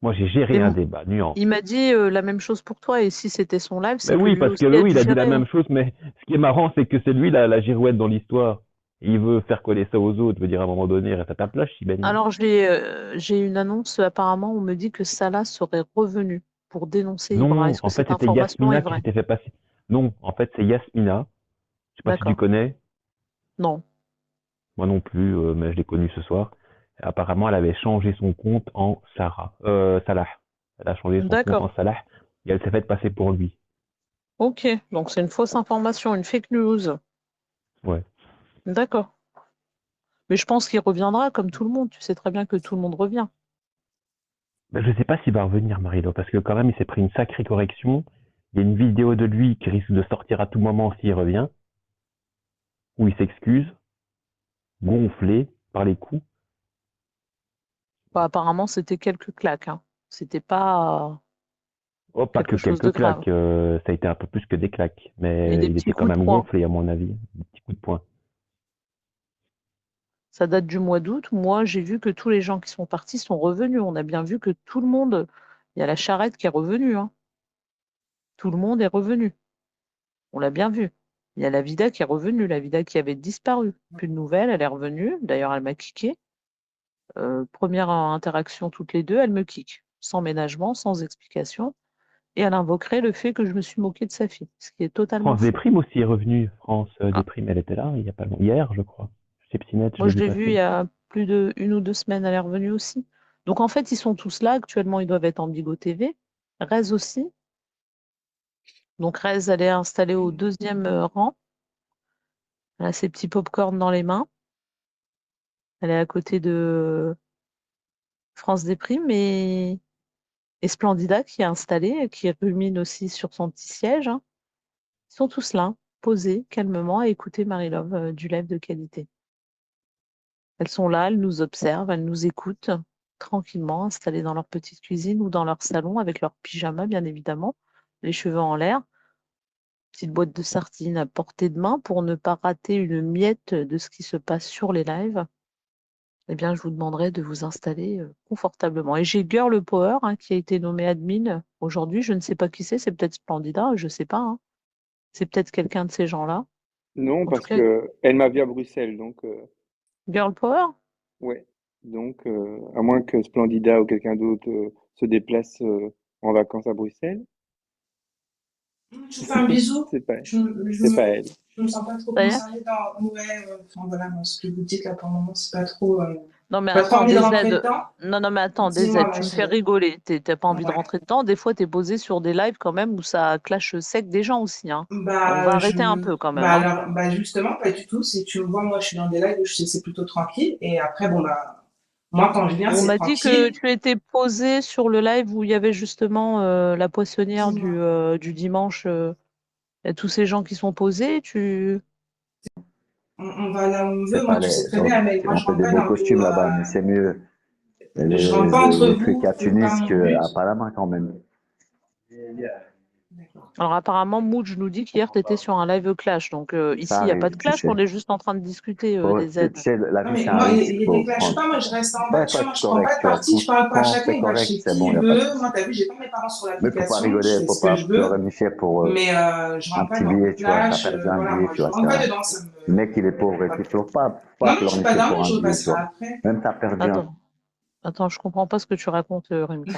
Moi, j'ai géré un débat, nuance. Il m'a dit la même chose pour toi, et si c'était son live, Mais c'est que oui, lui parce aussi que a oui, dû il a dit la gérer. même chose, mais ce qui est marrant, c'est que c'est lui la girouette dans l'histoire. Il veut faire coller ça aux autres, veut dire à un moment donné, reste à ta place, Chibani. Alors, j'ai une annonce, apparemment, on me dit que Salah serait revenu pour dénoncer Ibra. Non, Est-ce que en fait, cette c'était information est Yasmina qui vraie? s'était fait passer. Non, en fait, c'est Yasmina. Je sais pas si tu D'accord. connais. Non. Moi non plus, mais je l'ai connue ce soir. Apparemment, elle avait changé son compte en Salah. Elle a changé son compte D'accord. en Salah et elle s'est faite passer pour lui. Ok. Donc, c'est une fausse information, une fake news. Ouais. D'accord. Mais je pense qu'il reviendra comme tout le monde. Tu sais très bien que tout le monde revient. Ben, je sais pas s'il va revenir, Marilo, parce que quand même, il s'est pris une sacrée correction. Il y a une vidéo de lui qui risque de sortir à tout moment s'il revient, où il s'excuse, gonflé par les coups. Bah, apparemment, c'était quelques claques, hein. C'était pas Oh, pas que quelque chose de quelques grave. claques, ça a été un peu plus que des claques, Et mais des il petits était quand coups de même poing. gonflé, à mon avis. Des petits coups de poing. Ça date du mois d'août. Moi, j'ai vu que tous les gens qui sont partis sont revenus. On a bien vu que tout le monde, il y a la charrette qui est revenue, hein. Tout le monde est revenu. On l'a bien vu. Il y a la Vida qui est revenue, la Vida qui avait disparu. Plus de nouvelles, elle est revenue. D'ailleurs, elle m'a kické. Première interaction toutes les deux, elle me kick. Sans ménagement, sans explication. Et elle invoquerait le fait que je me suis moquée de sa fille, ce qui est totalement France faux. Desprimes aussi est revenue. France Ah, Desprimes, elle était là, il y a pas longtemps. Hier, je crois. Chez Psynet, je moi, l'ai je vu l'ai vue il passer. y a plus de 1 ou 2 semaines, elle est revenue aussi. Donc, en fait, ils sont tous là. Actuellement, ils doivent être en Bigo TV. Rez aussi. Donc, Rez, elle est installée au deuxième rang. Elle a ses petits pop-corn dans les mains. Elle est à côté de France Desprimes et Splendida qui est installée, qui rumine aussi sur son petit siège, hein. Ils sont tous là, posés calmement à écouter Marie-Love du live de qualité. Elles sont là, elles nous observent, elles nous écoutent tranquillement, installées dans leur petite cuisine ou dans leur salon avec leur pyjama, bien évidemment, les cheveux en l'air, petite boîte de sardines à portée de main pour ne pas rater une miette de ce qui se passe sur les lives. Eh bien, je vous demanderai de vous installer confortablement. Et j'ai Girl Power, hein, qui a été nommé admin aujourd'hui. Je ne sais pas qui c'est peut-être Splendida, je ne sais pas, hein. C'est peut-être quelqu'un de ces gens-là. Non, En tout parce cas, que elle m'a vu à Bruxelles, donc Girl Power? ouais. Donc, à moins que Splendida ou quelqu'un d'autre se déplace en vacances à Bruxelles, Je vous fais un bisou. c'est pas, Je, c'est pas elle. je me sens pas trop Ça y est? concernée dans. Ouais, enfin voilà, moi, ce que vous dites là pour le moment, c'est pas trop. Non, mais Pas trop attends, envie de rentrer DZ. dedans. Non, non, mais attends, Dis-moi, DZ, ma tu me fais chérie. rigoler. T'as pas envie de Ouais. rentrer dedans. Des fois, t'es posé sur des lives quand même où ça clash sec des gens aussi, hein. On va Bah, arrêter un peu quand même, bah hein. alors, bah justement, pas du tout. Si tu me vois, moi, je suis dans des lives où je sais que c'est plutôt tranquille. Et après, bon, bah, moi, quand je viens, On c'est m'a dit que tranquille. tu étais posé sur le live où il y avait justement la poissonnière Dis-moi. du dimanche. Il y a tous ces gens qui sont posés. On va là où on veut. C'est Moi, pas tu les, sais très bien, mais moi, on je fait rentre des pas beaux dans vos. costumes là-bas, mais c'est mieux Je rentre pas entre les trucs vous. à C'est pas Tunis mon but. qu'à Panama quand même. Alors apparemment, Mouj nous dit qu'hier, tu étais sur un live clash. Donc ici, Ça il n'y a pas de arrive, tu clash, sais. on est juste en train de discuter Faut, des tu aides. sais, la Non, vie, c'est mais un moi, risque. il y a des Faut clashs ou prendre. pas, moi, je reste en bas. Ouais, Tu faut vois, moi, être je prends pas correct, de tu vois. parti. Je parle pas à Quand chacun. c'est Il va correct, chez c'est qui bon, il il n'y a pas de veut. souci. Moi, t'as vu, j'ai pas mes parents sur Mais faut pas l'application. Je rigoler, fais faut ce que pas je pleurer veux. Michel pour Mais je un rentre pas petit dans vos billet, tu vois. T'as clashs. perdu un Voilà, billet, moi, tu je vois. rentre pas dedans. Ça me. Le mec, il est pauvre et tout. Faut pas Non, non, j'ai pas pleurnicher pour dormi. un Je billet, tu repasserai vois. après. Même t'as perdu un. Attends, je comprends pas ce que tu racontes, Rimka.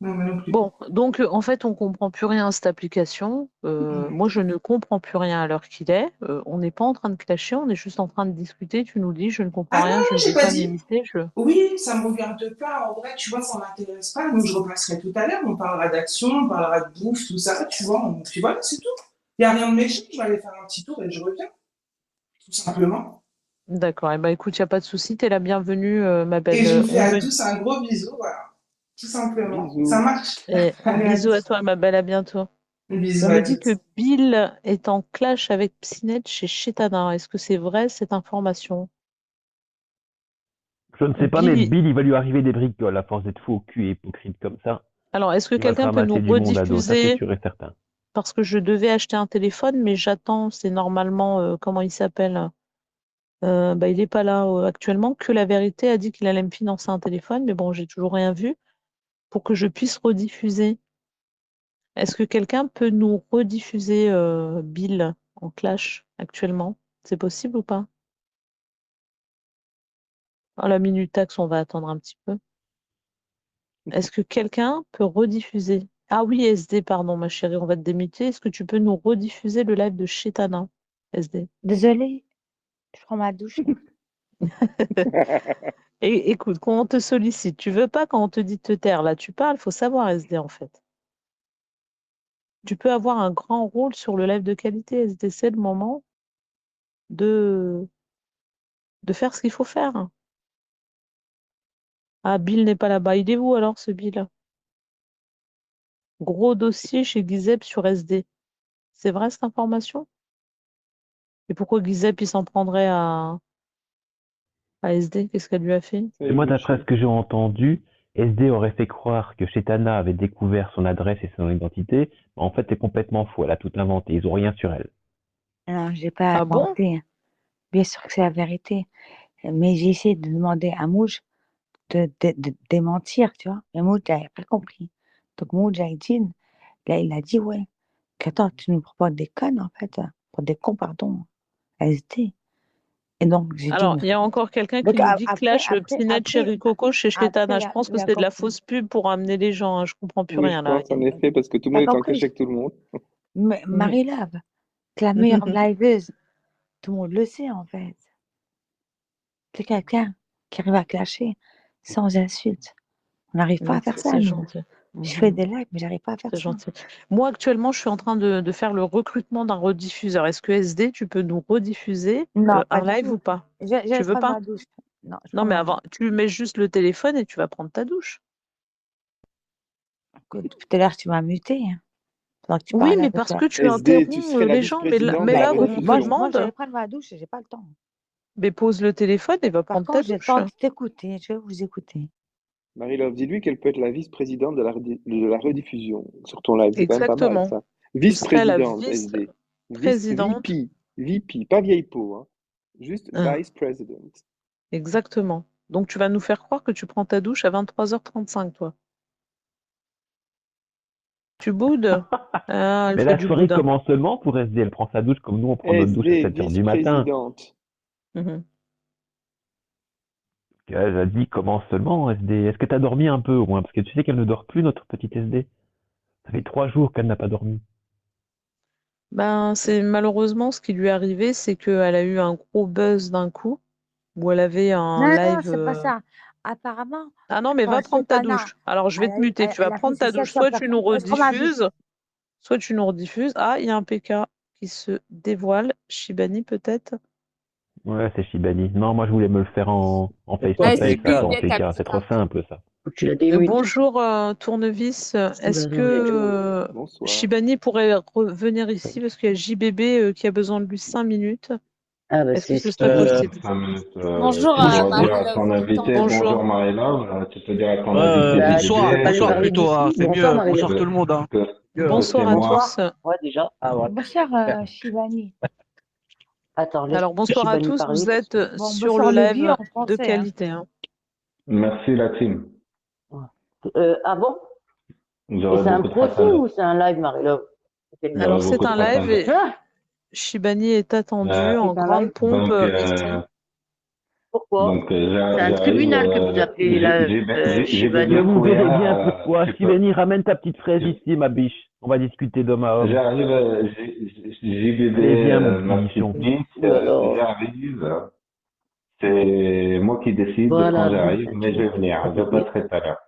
Non, moi non plus. Bon, donc en fait, on comprend plus rien à cette application. Moi, je ne comprends plus rien à l'heure qu'il est. On n'est pas en train de clasher, on est juste en train de discuter. Tu nous dis, je ne comprends Ah non, rien, je ne j'ai vais pas pas dit. m'immiscer. Oui, ça me regarde pas. En vrai, tu vois, ça m'intéresse pas. Donc, je repasserai tout à l'heure. On parlera d'action, on parlera de bouffe, tout ça. Tu vois, puis voilà, c'est tout. Il n'y a rien de méchant. Je vais aller faire un petit tour et je reviens. Tout simplement. D'accord, eh ben, écoute, il n'y a pas de souci, tu es la bienvenue, ma Et belle. je vous fais On à me... tous un gros bisou. Voilà. Tout simplement. Ça Bisous. marche. Allez, à Bisous à tous. toi, ma belle, à bientôt. Bisous On à me dit toutes. que Bill est en clash avec Psynet chez Chetana. Est-ce que c'est vrai cette information? Je ne sais pas, mais Bill, Bill, il va lui arriver des bricoles à force d'être fou au cul et hypocrite comme ça. alors est-ce que Il va se quelqu'un peut nous ramasser du monde à dos, ça c'est rediffuser? sûr et certain. Parce que je devais acheter un téléphone, mais j'attends, c'est normalement, comment il s'appelle? Bah, il n'est pas là actuellement. Que la vérité a dit qu'il allait me financer un téléphone, mais bon, j'ai toujours rien vu pour que je puisse rediffuser. Est-ce que quelqu'un peut nous rediffuser Bill en clash actuellement? C'est possible ou pas? Ah, la minute taxe, on va attendre un petit peu. Est-ce que quelqu'un peut rediffuser? Ah oui, SD, pardon, ma chérie, on va te démuter. Est-ce que tu peux nous rediffuser le live de Chetana, SD? Désolée, je prends ma douche. Et écoute, quand on te sollicite, tu veux pas quand on te dit de te taire, là, tu parles, faut savoir SD en fait. Tu peux avoir un grand rôle sur le live de qualité SD, c'est le moment de faire ce qu'il faut faire. Ah, Bill n'est pas là-bas. Il est où alors, ce Bill? Gros dossier chez Gizep sur SD. C'est vrai cette information? Et pourquoi Gizep, il s'en prendrait à SD? Qu'est-ce qu'elle lui a fait? Et moi, d'après ce que j'ai entendu, SD aurait fait croire que Chetana avait découvert son adresse et son identité. En fait, c'est complètement faux. Elle a tout inventé. Ils ont rien sur elle. Non, j'ai pas Ah bon? inventé. Bien sûr que c'est la vérité. Mais j'ai essayé de demander à Mouj de démentir, tu vois. Et Mouj n'avait pas compris. Donc Mouj a dit, là, il a dit, ouais, qu'attends, tu nous proposes des connes, en fait, pour des cons, pardon, SD. Et donc, j'ai dit, Alors, il y a encore quelqu'un qui donc, nous dit après, Clash, le Psinet Cherry Coco chez après, Chetana. Je pense que il a c'est de la compris. fausse pub pour amener les gens. Hein. Je comprends plus Oui, rien je là. pense en effet, parce que tout le T'as monde est en compris? cachette avec tout le monde. Marie-Love, c'est la meilleure liveuse. Tout le monde le sait, en fait. C'est quelqu'un qui arrive à clasher sans insulte. On n'arrive pas à faire ça, C'est nous. gentil. Je fais des lives, mais j'arrive pas à faire C'est ça. gentil. Moi, actuellement, je suis en train de faire le recrutement d'un rediffuseur. Est-ce que SD, tu peux nous rediffuser Non, pas un du live tout. ou pas? Je Tu vais veux prendre pas? ma douche. Non, je Non, prends mais ma avant, tu mets juste le téléphone et tu vas prendre ta douche. Écoute, tout à l'heure, tu m'as muté. Hein, pendant que tu Oui, parlais mais avec parce toi. que tu SD, tu interromps serais la les gens. Mais là, vice-présidente mais de la là où on te rediffusion. Moi, je vais demande, prendre ma douche, j'ai pas le temps. mais pose le téléphone et va Par prendre contre, ta j'ai le douche. temps de t'écouter. Je vais vous écouter. Marie-Love, dis-lui qu'elle peut être la vice-présidente de la rediffusion sur ton live. C'est quand même pas mal, Exactement. ça. Tu serais la Vice-présidente, SD. vice-présidente. VP, pas vieille peau, hein. Juste Hein, vice-president. exactement. Donc, tu vas nous faire croire que tu prends ta douche à 23h35, toi. Tu boudes? Ah, elle Mais fait la du soirée boudin. commence seulement pour SD. Elle prend sa douche comme nous, on prend notre douche à SD, 7h du matin. vice-présidente. Mhm. Elle a dit commence seulement, SD. Est-ce que tu as dormi un peu au moins? Parce que tu sais qu'elle ne dort plus, notre petite SD. Ça fait 3 jours qu'elle n'a pas dormi. Ben, c'est malheureusement ce qui lui est arrivé, c'est qu'elle a eu un gros buzz d'un coup, où elle avait un Non, live. c'est pas ça. Apparemment, Ah non, mais quand va prendre ta Chetana, douche. Alors, je vais te muter. Tu vas elle a fait prendre ses ta douche. 700 Soit tu nous personnes. Je prends ma douche. rediffuses, soit tu nous rediffuses. Ah, il y a un PK qui se dévoile. Shibani, peut-être? Ouais, c'est Shibani. Non, moi je voulais me le faire en Pourquoi face-to-face, PK? pas en PK. C'est trop simple, ça. Tu l'as démute. Bonjour, Tournevis. Est-ce que Bonsoir. Shibani pourrait revenir ici parce qu'il y a JBB qui a besoin de lui 5 minutes? Ah, bah, Est-ce que c'est ce serait possible? 5 minutes. Bonjour, Tu dois dire à Marie-Love, ton le invité temps. bonjour Bonjour. Marie-Love. Tu peux dire à ton invité Bah, JBB tu peux pas lui que, parler plutôt, hein, d'ici. c'est Bonsoir, mieux. Marie-Love. Bonsoir tout le monde. Hein. que Bonsoir c'est à moi. tous. Ouais, déjà. Ah, voilà. Bonsoir, Shivani. Attends, laisse Alors, bonsoir à Shibani tous. parler. Vous Parce êtes que... Bon, sur le bonsoir le vieux live en de français. Hein. qualité. Hein. Merci la team. Ah bon? Et J'aurai c'est un beaucoup de procès hasanat. ou c'est un live, Marie-Love? Alors, J'aurai c'est beaucoup de un live et hasanat. Shibani est attendu en C'est un grande live? pompe Donc, ici. Pourquoi? C'est un j'arrive. tribunal que vous appelez là, Je Shibani. vous verrai bien Khouya, pourquoi. tu peux. Shibani, ramène ta petite fraise ici, ma biche. On va discuter d'homme à homme. J'arrive, JBB, Allez, viens, mon ma petit bichon. petite niche, Alors, j'arrive. C'est moi qui décide de quand voilà, bon, j'arrive, mais je vais venir. Je passerai tout à l'heure.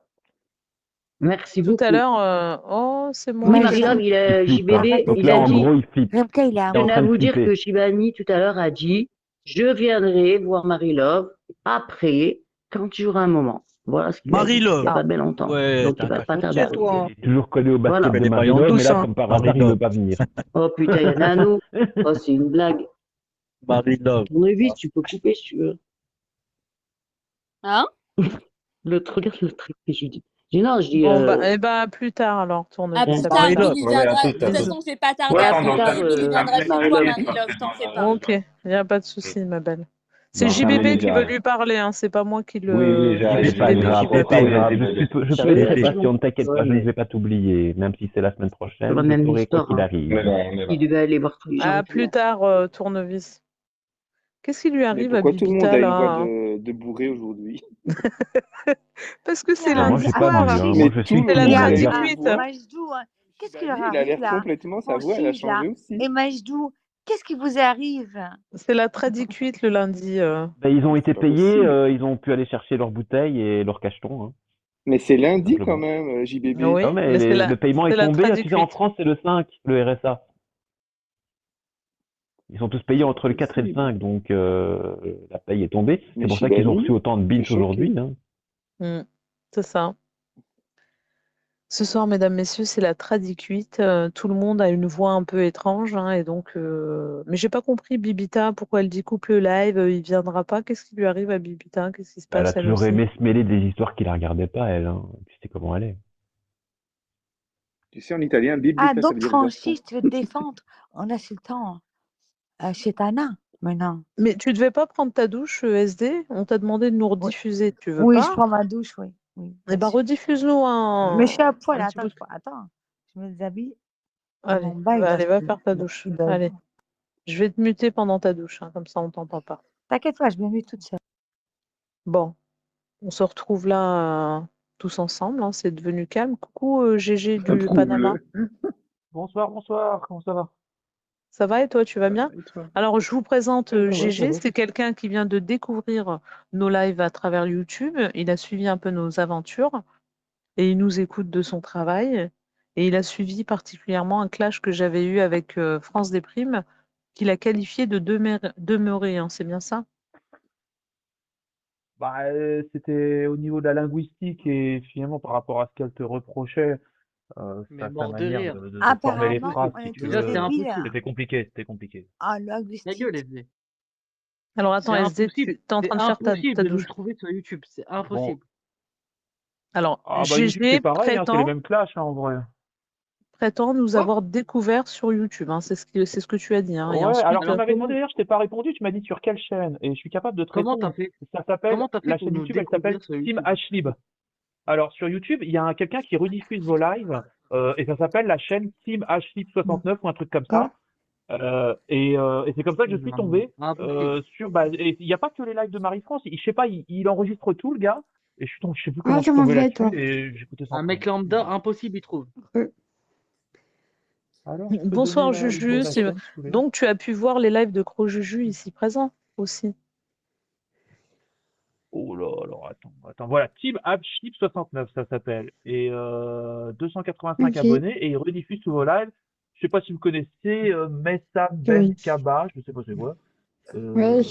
merci Tout à beaucoup. l'heure, oh, c'est moi Oui, qui Merci. Marie-Love, Il flippe, hein. JBB, Donc il là, a en dit, gros, il flippe. Remka, il est à Il est en je tenais train à de vous dire flipper. que Shibani tout à l'heure a dit, je viendrai voir Marie-Love après, quand tu auras un moment. Voilà ce qu'il a dit, il n'y a Marie-Love. pas bien longtemps. Ouais, Donc t'es il un va pas tarder cachottier, à toi. arriver. Hein. Il est toujours collé au basket Voilà. Tu fais de des paillons Marie-Love, mais douces, là, hein, comme par hasard, il ne Marie-Love. veut pas venir. Oh putain, il y a Nano. Oh, c'est une blague. Marie-Love. Tournevis, tu peux couper si tu veux. Hein? Regarde le truc que j'ai dit. Non, je dis, Bon, bah, plus tard alors, À Tournevis, plus à tard, plus tard. Marie-Love. Billy Ouais, à viendra. De tout, toute à tout. façon, je vais pas tarder ouais, à à plus tard, appeler. Billy viendra chez toi, Marie-Love. Marie-Love, t'en fais pas. Ok, il n'y a pas de souci, ma belle. C'est Dans 5 JBB minutes, qui veut j'arrive. lui parler, hein. C'est pas moi qui Oui, le. j'arrive. C'est pas JBB grave, qui veut c'est pas parler. grave. Je Ça peux va être être très très patient, long. ne t'inquiète Ouais, pas, je ne mais vais pas t'oublier. Même si c'est la semaine c'est prochaine, la je même saurai quoi histoire. qu'il Hein. On est arrive. là, on est là. Il devait aller voir tous les gens. À plus tard, Tournevis. Qu'est-ce qui lui Mais arrive à pourquoi tout le monde Bibita a une voix là? de bourré aujourd'hui? Parce que c'est Il a Moi, lundi j'ai pas vu, soir. hein. Mais Moi, je tout suis le C'est la qui, monde a mais l'air Ah, de traducuite. voix. Majdou, qu'est-ce qui leur Shibani, il a arrive l'air là? complètement, sa Mon voix, elle a fils là. changé aussi. Et Majdou, qu'est-ce qui vous arrive? C'est la traducuite le lundi. ben, ils ont été C'est pas payés, possible. ils ont pu aller chercher leurs bouteilles et leurs cachetons, hein, Mais c'est tout lundi quand simplement. même, JBB. Oui, Ah, mais mais le paiement est c'est la tombé, tu sais, en traducuite. France, c'est le 5, le RSA. Ils sont tous payés entre le 4 et le Possible. 5, donc la paye est tombée. Mais C'est pour ça qu'ils ont reçu Shibani, autant de je bins suis choqué. aujourd'hui, hein. C'est ça. Ce soir, mesdames, messieurs, c'est la traducuite. Tout le monde a une voix un peu étrange, hein, et donc. Mais j'ai pas compris Bibita, pourquoi elle dit coupe le live, il viendra pas. Qu'est-ce qui lui arrive à Bibita? Qu'est-ce qui se Elle a passe elle toujours aussi? aimé se mêler des histoires qui la regardaient pas, elle, hein. Tu sais comment elle est. Tu sais, en italien, Ah, Bibita, ça donc veut dire garçon. Francis, tu veux te défendre en insultant chez Tana maintenant. Mais tu devais pas prendre ta douche, SD? On t'a demandé de nous Oui, rediffuser. Tu veux oui, je pas? prends ma douche, oui. Oui, Eh bien ben, sûr. rediffuse-nous Mais je suis à poil, un petit attends, bout. attends. Je me déshabille. Allez, Mon bail, allez, va il faire ta douche. il doit être Allez, bon. je vais te muter pendant ta douche, hein, comme ça on t'entend pas. T'inquiète pas, je me mets toute seule. Bon, on se retrouve là tous ensemble, hein, c'est devenu calme. Coucou GG du Panama. Prouve-le. Bonsoir, bonsoir, comment ça va? Ça va et toi, tu vas Ça bien? va, et toi? Alors, je vous présente Ça va, ça GG, va. c'est quelqu'un qui vient de découvrir nos lives à travers YouTube. Il a suivi un peu nos aventures et il nous écoute de son travail. Et il a suivi particulièrement un clash que j'avais eu avec France Déprime, qu'il a qualifié de demeurer, hein, c'est bien ça? Bah, c'était au niveau de la linguistique et finalement par rapport à ce qu'elle te reprochait, Mais sa mort de manière rire. de former les Apparemment, phrases, on si est tu tous Déjà, veux, c'est débiles impossible. c'était compliqué, c'était compliqué. en Ta linguistique. gueule, SD. Alors attends, C'est SD, impossible. tu es en C'est train de faire ta impossible de nous douche. trouver sur YouTube. C'est Bon, impossible. Alors, ah bah YouTube c'est GG pareil, hein, c'est les mêmes clashs hein, en vrai. prétend nous Quoi? avoir découvert sur YouTube, hein, c'est ce que tu as dit, hein. Et Ouais, alors ensuite, tu Alors, m'avais demandé comment, d'ailleurs, je t'ai pas répondu, tu m'as dit sur quelle chaîne, et je suis capable de te comment t'as répondre. fait? Ça s'appelle, Comment t'as fait la pour chaîne nous YouTube, elle s'appelle découvrir sur Team YouTube? Hlib. Alors sur YouTube, il y a quelqu'un qui rediffuse vos lives, et ça s'appelle la chaîne Team Hlib69 ou un truc comme ça. Et c'est comme ça que je suis Non, tombé impossible. et il n'y a pas que les lives de Marie-France, je sais pas, il enregistre tout le gars, et je suis tombé, je sais plus Ah, comment je suis comment tombé vas là-dessus, toi? et j'ai écouté sans Un prendre. mec lambda, impossible, il trouve. Alors, je peux te bonsoir donner le nom Juju, de la chaîne si vous voulez. donc tu as pu voir les lives de Gros Juju ici présent aussi. Oh là, alors attends, voilà, Team Hlib69 ça s'appelle, et 285 Ok, abonnés, et il rediffuse tous vos lives. Je sais pas si vous connaissez Messam Ben oui. Kaba, je sais pas c'est quoi. Ouais.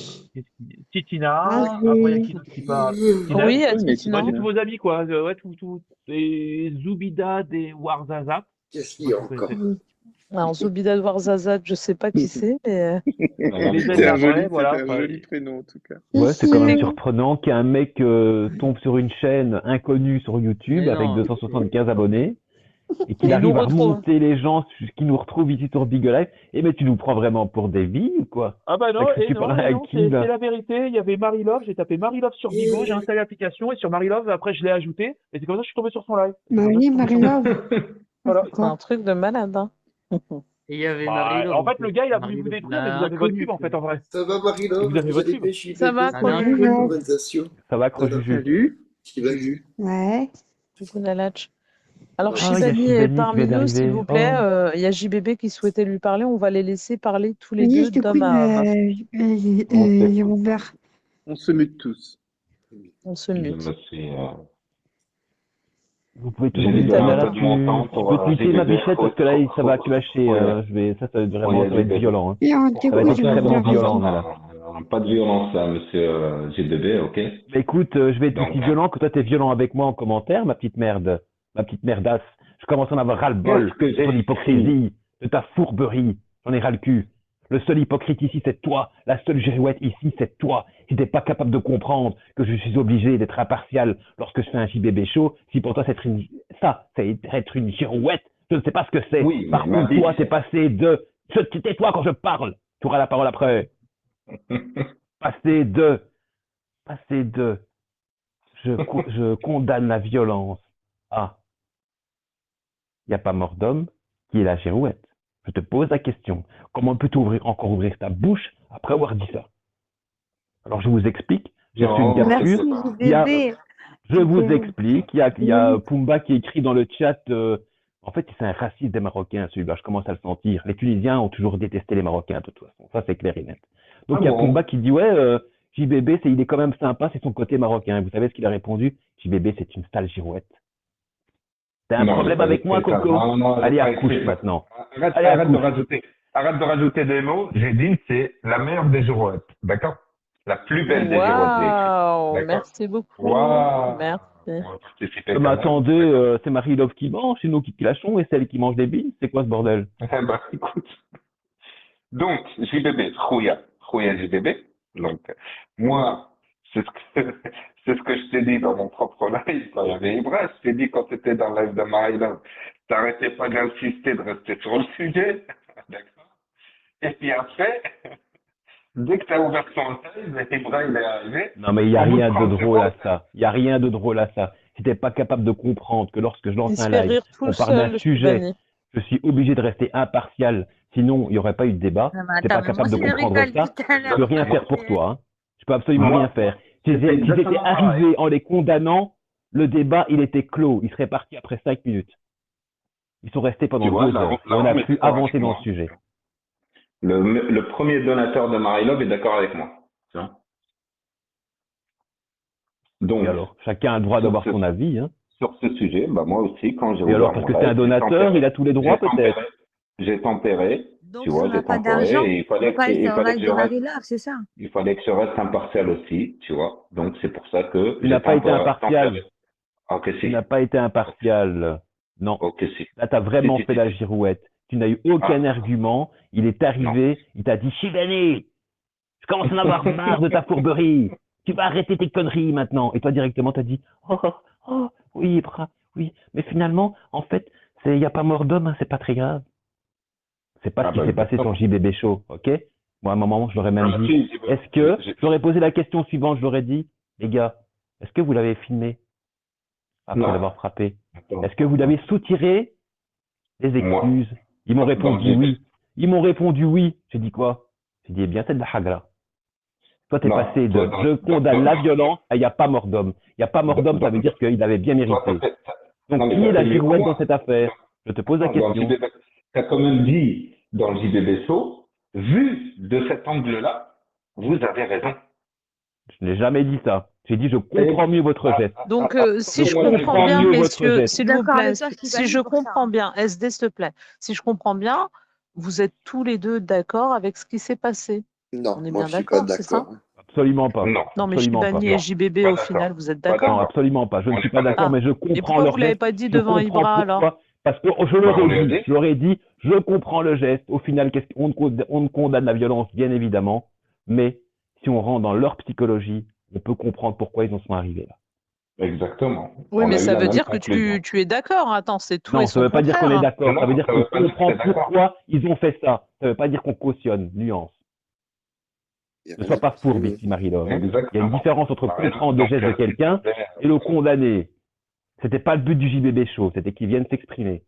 Titina, Ah, après il y a qui d'autre qui parle? Tinet. Oui, à Oui, mais Titina. Ouais, c'est Titina. tous vos amis, quoi. Ouais, tout. Et Zoubida des Warzazat. Je sais pas si vous connaissez. oui. Alors Zobida Warzazat, je sais pas qui c'est, mais Et les C'est un Zabré, joli, voilà. c'est un joli prénom en tout cas. Ouais, c'est quand même c'est surprenant qu'un mec tombe sur une chaîne inconnue sur YouTube Mais avec non, 275 abonnés et qu'il il nous arrive à retrouve. remonter les gens qui nous retrouvent ici sur Big Life. Eh mais tu nous prends vraiment pour des vies ou quoi? Ah bah non, Avec ce que et tu non, parles et à non, qui c'est là? la vérité. Il y avait Marie-Love, j'ai tapé Marie-Love sur Bigo, j'ai installé l'application, et sur Marie-Love, après je l'ai ajouté, et c'est comme ça que je suis tombé sur son live. Et c'est comme ça que je suis tombé sur Marie-Love. Voilà. C'est un truc de malade, hein. Et il y avait Bah, Marie-Love en en fait, le plus. gars, il a voulu vous Marie-Love, détruire, mais vous avez votre l'inconnu, pub, en fait, en vrai. Ça va, Et Marie-Love? vous avez votre pub. Ça va, un Gros Juju? inconnu. Conversation. Ça va, Gros Voilà. Juju? Salut. Salut. Ouais. Coucou Nalatch. Alors Ah, il y a Shibani est Shibani qui vient parmi nous, s'il d'arriver. vous plaît. Oh. Il y a JBB qui souhaitait lui parler. On va les laisser parler tous les Yes, deux the d'homme Queen, à meuf. Robert. On se mute tous. On se mute. Vous pouvez tous J'ai muter libéré un Nala, peu de mon temps tu pour peux te muter ma JBB. bichette parce que là ça va clasher. Ouais. Ça va être Ouais, vraiment, ça va être JBB. violent, hein. Et on Ça va être t'écoute, extrêmement Robert, violent, vas-y. Nala. Pas de violence là, monsieur GBB, ok? Bah écoute, je vais être Donc, aussi violent que toi t'es violent avec moi en commentaire, ma petite merde, ma petite merdasse. Je commence à en avoir ras-le-bol qu'est-ce que de ton j'ai hypocrisie, de ta fourberie. J'en ai ras le cul. Le seul hypocrite ici, c'est toi. La seule girouette ici, c'est toi. Si t'es pas capable de comprendre que je suis obligé d'être impartial lorsque je fais un JBB show, si pour toi c'est être une girouette, je ne sais pas ce que c'est. Oui, Par mais ma contre, toi, biche. t'es passé de... Tais-toi quand je parle. Tu auras la parole après. Passer de... Passer de... Je condamne la violence. Ah, il n'y a pas mort d'homme qui est la girouette. Je te pose la question. Comment peux-tu encore ouvrir ta bouche après avoir dit ça? Alors, je vous explique. J'ai reçu une Non, capture. Merci, Il y a, JBB. je vous JBB. explique. Il y a Oui. Pumba qui écrit dans le chat. En fait, c'est un raciste des Marocains, celui-là. Je commence à le sentir. Les Tunisiens ont toujours détesté les Marocains, de toute façon. Ça, c'est clair et net. Donc, Ah il y a bon? Pumba qui dit, ouais, JBB, il est quand même sympa, c'est son côté marocain. Vous savez ce qu'il a répondu? JBB, c'est une sale girouette. T'as un Non, j'ai problème pas avec moi, écrit ça. Coco? Non, non, j'ai Allez, pas à couche écrit ça. maintenant. Arrête, Allez, à arrête de couche. rajouter. Arrête de rajouter des mots. J'ai dit c'est la meilleure des girouettes. D'accord? La plus belle des girouettes, j'ai écrit. Waouh, D'accord? merci beaucoup. Waouh! Merci. On va participer Mais quand même. attendez, D'accord. c'est Marie-Love qui mange, c'est nous qui clashons et celle qui mange des billes. C'est quoi ce bordel? Eh ben, écoute. Donc, JBB, Khouya JBB. Donc, moi, c'est ce que, c'est ce que je t'ai dit dans mon propre live quand il y avait Ibra. Je t'ai dit quand tu étais dans le live de Marie-Love. T'arrêtais pas d'insister, de rester sur le sujet. D'accord? Et puis après, dès que tu as ouvert ton live, Ibra, il est arrivé. Non, mais il n'y a Au bout de rien de 30 drôle à secondes, ça. Il n'y a rien de drôle à ça. Si t'es pas capable de comprendre que lorsque je Il lance se un fait live, rire tout on parle d'un seul, sujet, Chibani. je suis obligé de rester impartial. Sinon, il n'y aurait pas eu de débat. Non, mais Si t'es attends, pas mais moi capable de aussi, je comprendre rigole ça, tout à je l'heure. peux rien faire pour toi. Hein. Je peux absolument rien faire. S'ils c'était étaient exactement pareil. arrivés en les condamnant, le débat, il était clos. Il serait parti après 5 minutes. Ils sont restés pendant Tu vois, 2 la, heures. Et la on a Rome est pu d'accord avec avancer dans moi. le sujet. Le premier donateur de Marie-Love est d'accord avec moi. Tu vois. Donc, Et alors, chacun a le droit sur d'avoir ce, son avis. Hein. sur ce sujet, bah moi aussi, quand j'ai Et alors, ouvert parce mon que c'est un live, donateur, il a tous les droits peut-être. j'ai tempéré, Donc, tu si vois, on n'a j'ai pas d'argent, temporé, et on peut pas aller sur le live de il Marie-Love, c'est ça? fallait que je reste impartial aussi, tu vois. Donc, c'est pour ça que Tu n'as pas été impartial. Ok, Tu si. n'as pas été impartial. Non. Ok, si. Là, tu as vraiment Si, fait la girouette. Tu n'as eu aucun Ah. argument. Il est arrivé, il t'a dit Chibani, je commence à en avoir marre de ta fourberie. Tu vas arrêter tes conneries maintenant. Et toi, directement, tu as dit oui, oui. Mais finalement, en fait, il n'y a pas mort d'homme, hein, c'est pas très grave. C'est pas ce qui s'est passé sur JBB Show, ok? Moi, à un moment, je leur ai même dit est-ce que, j'aurais posé la question suivante, je leur ai dit les gars, est-ce que vous l'avez filmé après Non. l'avoir frappé? Attends. Est-ce que vous l'avez soutiré les excuses? Ils m'ont répondu oui. Ils m'ont répondu oui. J'ai dit quoi? J'ai dit, eh bien, c'est de la hagra. Toi, t'es Non, passé de toi, dans- je condamne la dans- violence à il n'y a pas mort d'homme. Il n'y a pas mort d'homme, ça veut dire qu'il avait bien Toi, mérité. non, Donc, mais qui t'as est la fait mieux que girouette moi. dans cette affaire? Je te pose la question. Tu as quand même dit dans le JBB Show, vu de cet angle-là, vous avez raison. Je n'ai jamais dit ça. J'ai dit, je comprends mieux votre geste. Donc, si je moi, je comprends comprends bien, mieux votre messieurs, geste. s'il vous D'accord plaît, avec toi, si Chibani, je pour ça. comprends bien, SD, s'il te plaît, si je comprends bien, vous êtes tous les deux d'accord avec ce qui s'est passé. Non, On est moi bien je suis pas d'accord, c'est ça? d'accord. Absolument pas. Non. Non, mais Absolument Chibani pas. et JBB, Pas au d'accord. final, vous êtes Pas d'accord? Non, absolument pas. Je ne suis pas d'accord, Ah. mais je Et comprends pourquoi leur vous l'avez geste. pas dit Je devant comprends Ibra, alors? pourquoi. Parce que je leur ai dit, je comprends le geste. Au final, on ne condamne la violence, bien évidemment, mais si on rentre dans leur psychologie, on peut comprendre pourquoi ils en sont arrivés là. Exactement. Oui, On mais a eu ça la veut même dire que conclusion. tu es d'accord. Attends, c'est tout Non, et ça son ne veut pas dire qu'on contraire. est d'accord. Non, Ça veut dire ça qu'on veut pas dire que comprend t'es d'accord. pourquoi ils ont fait ça. Ça ne veut pas dire qu'on cautionne. Nuance. Il y a Ne rien sois à pas fourbe cautionner. ici, Marie-Laure. hein. Il y a une Exactement. différence entre Marie-Laure, comprendre le donc, geste de quelqu'un et le condamner. C'était pas le but du JBB Show, c'était qu'ils viennent s'exprimer.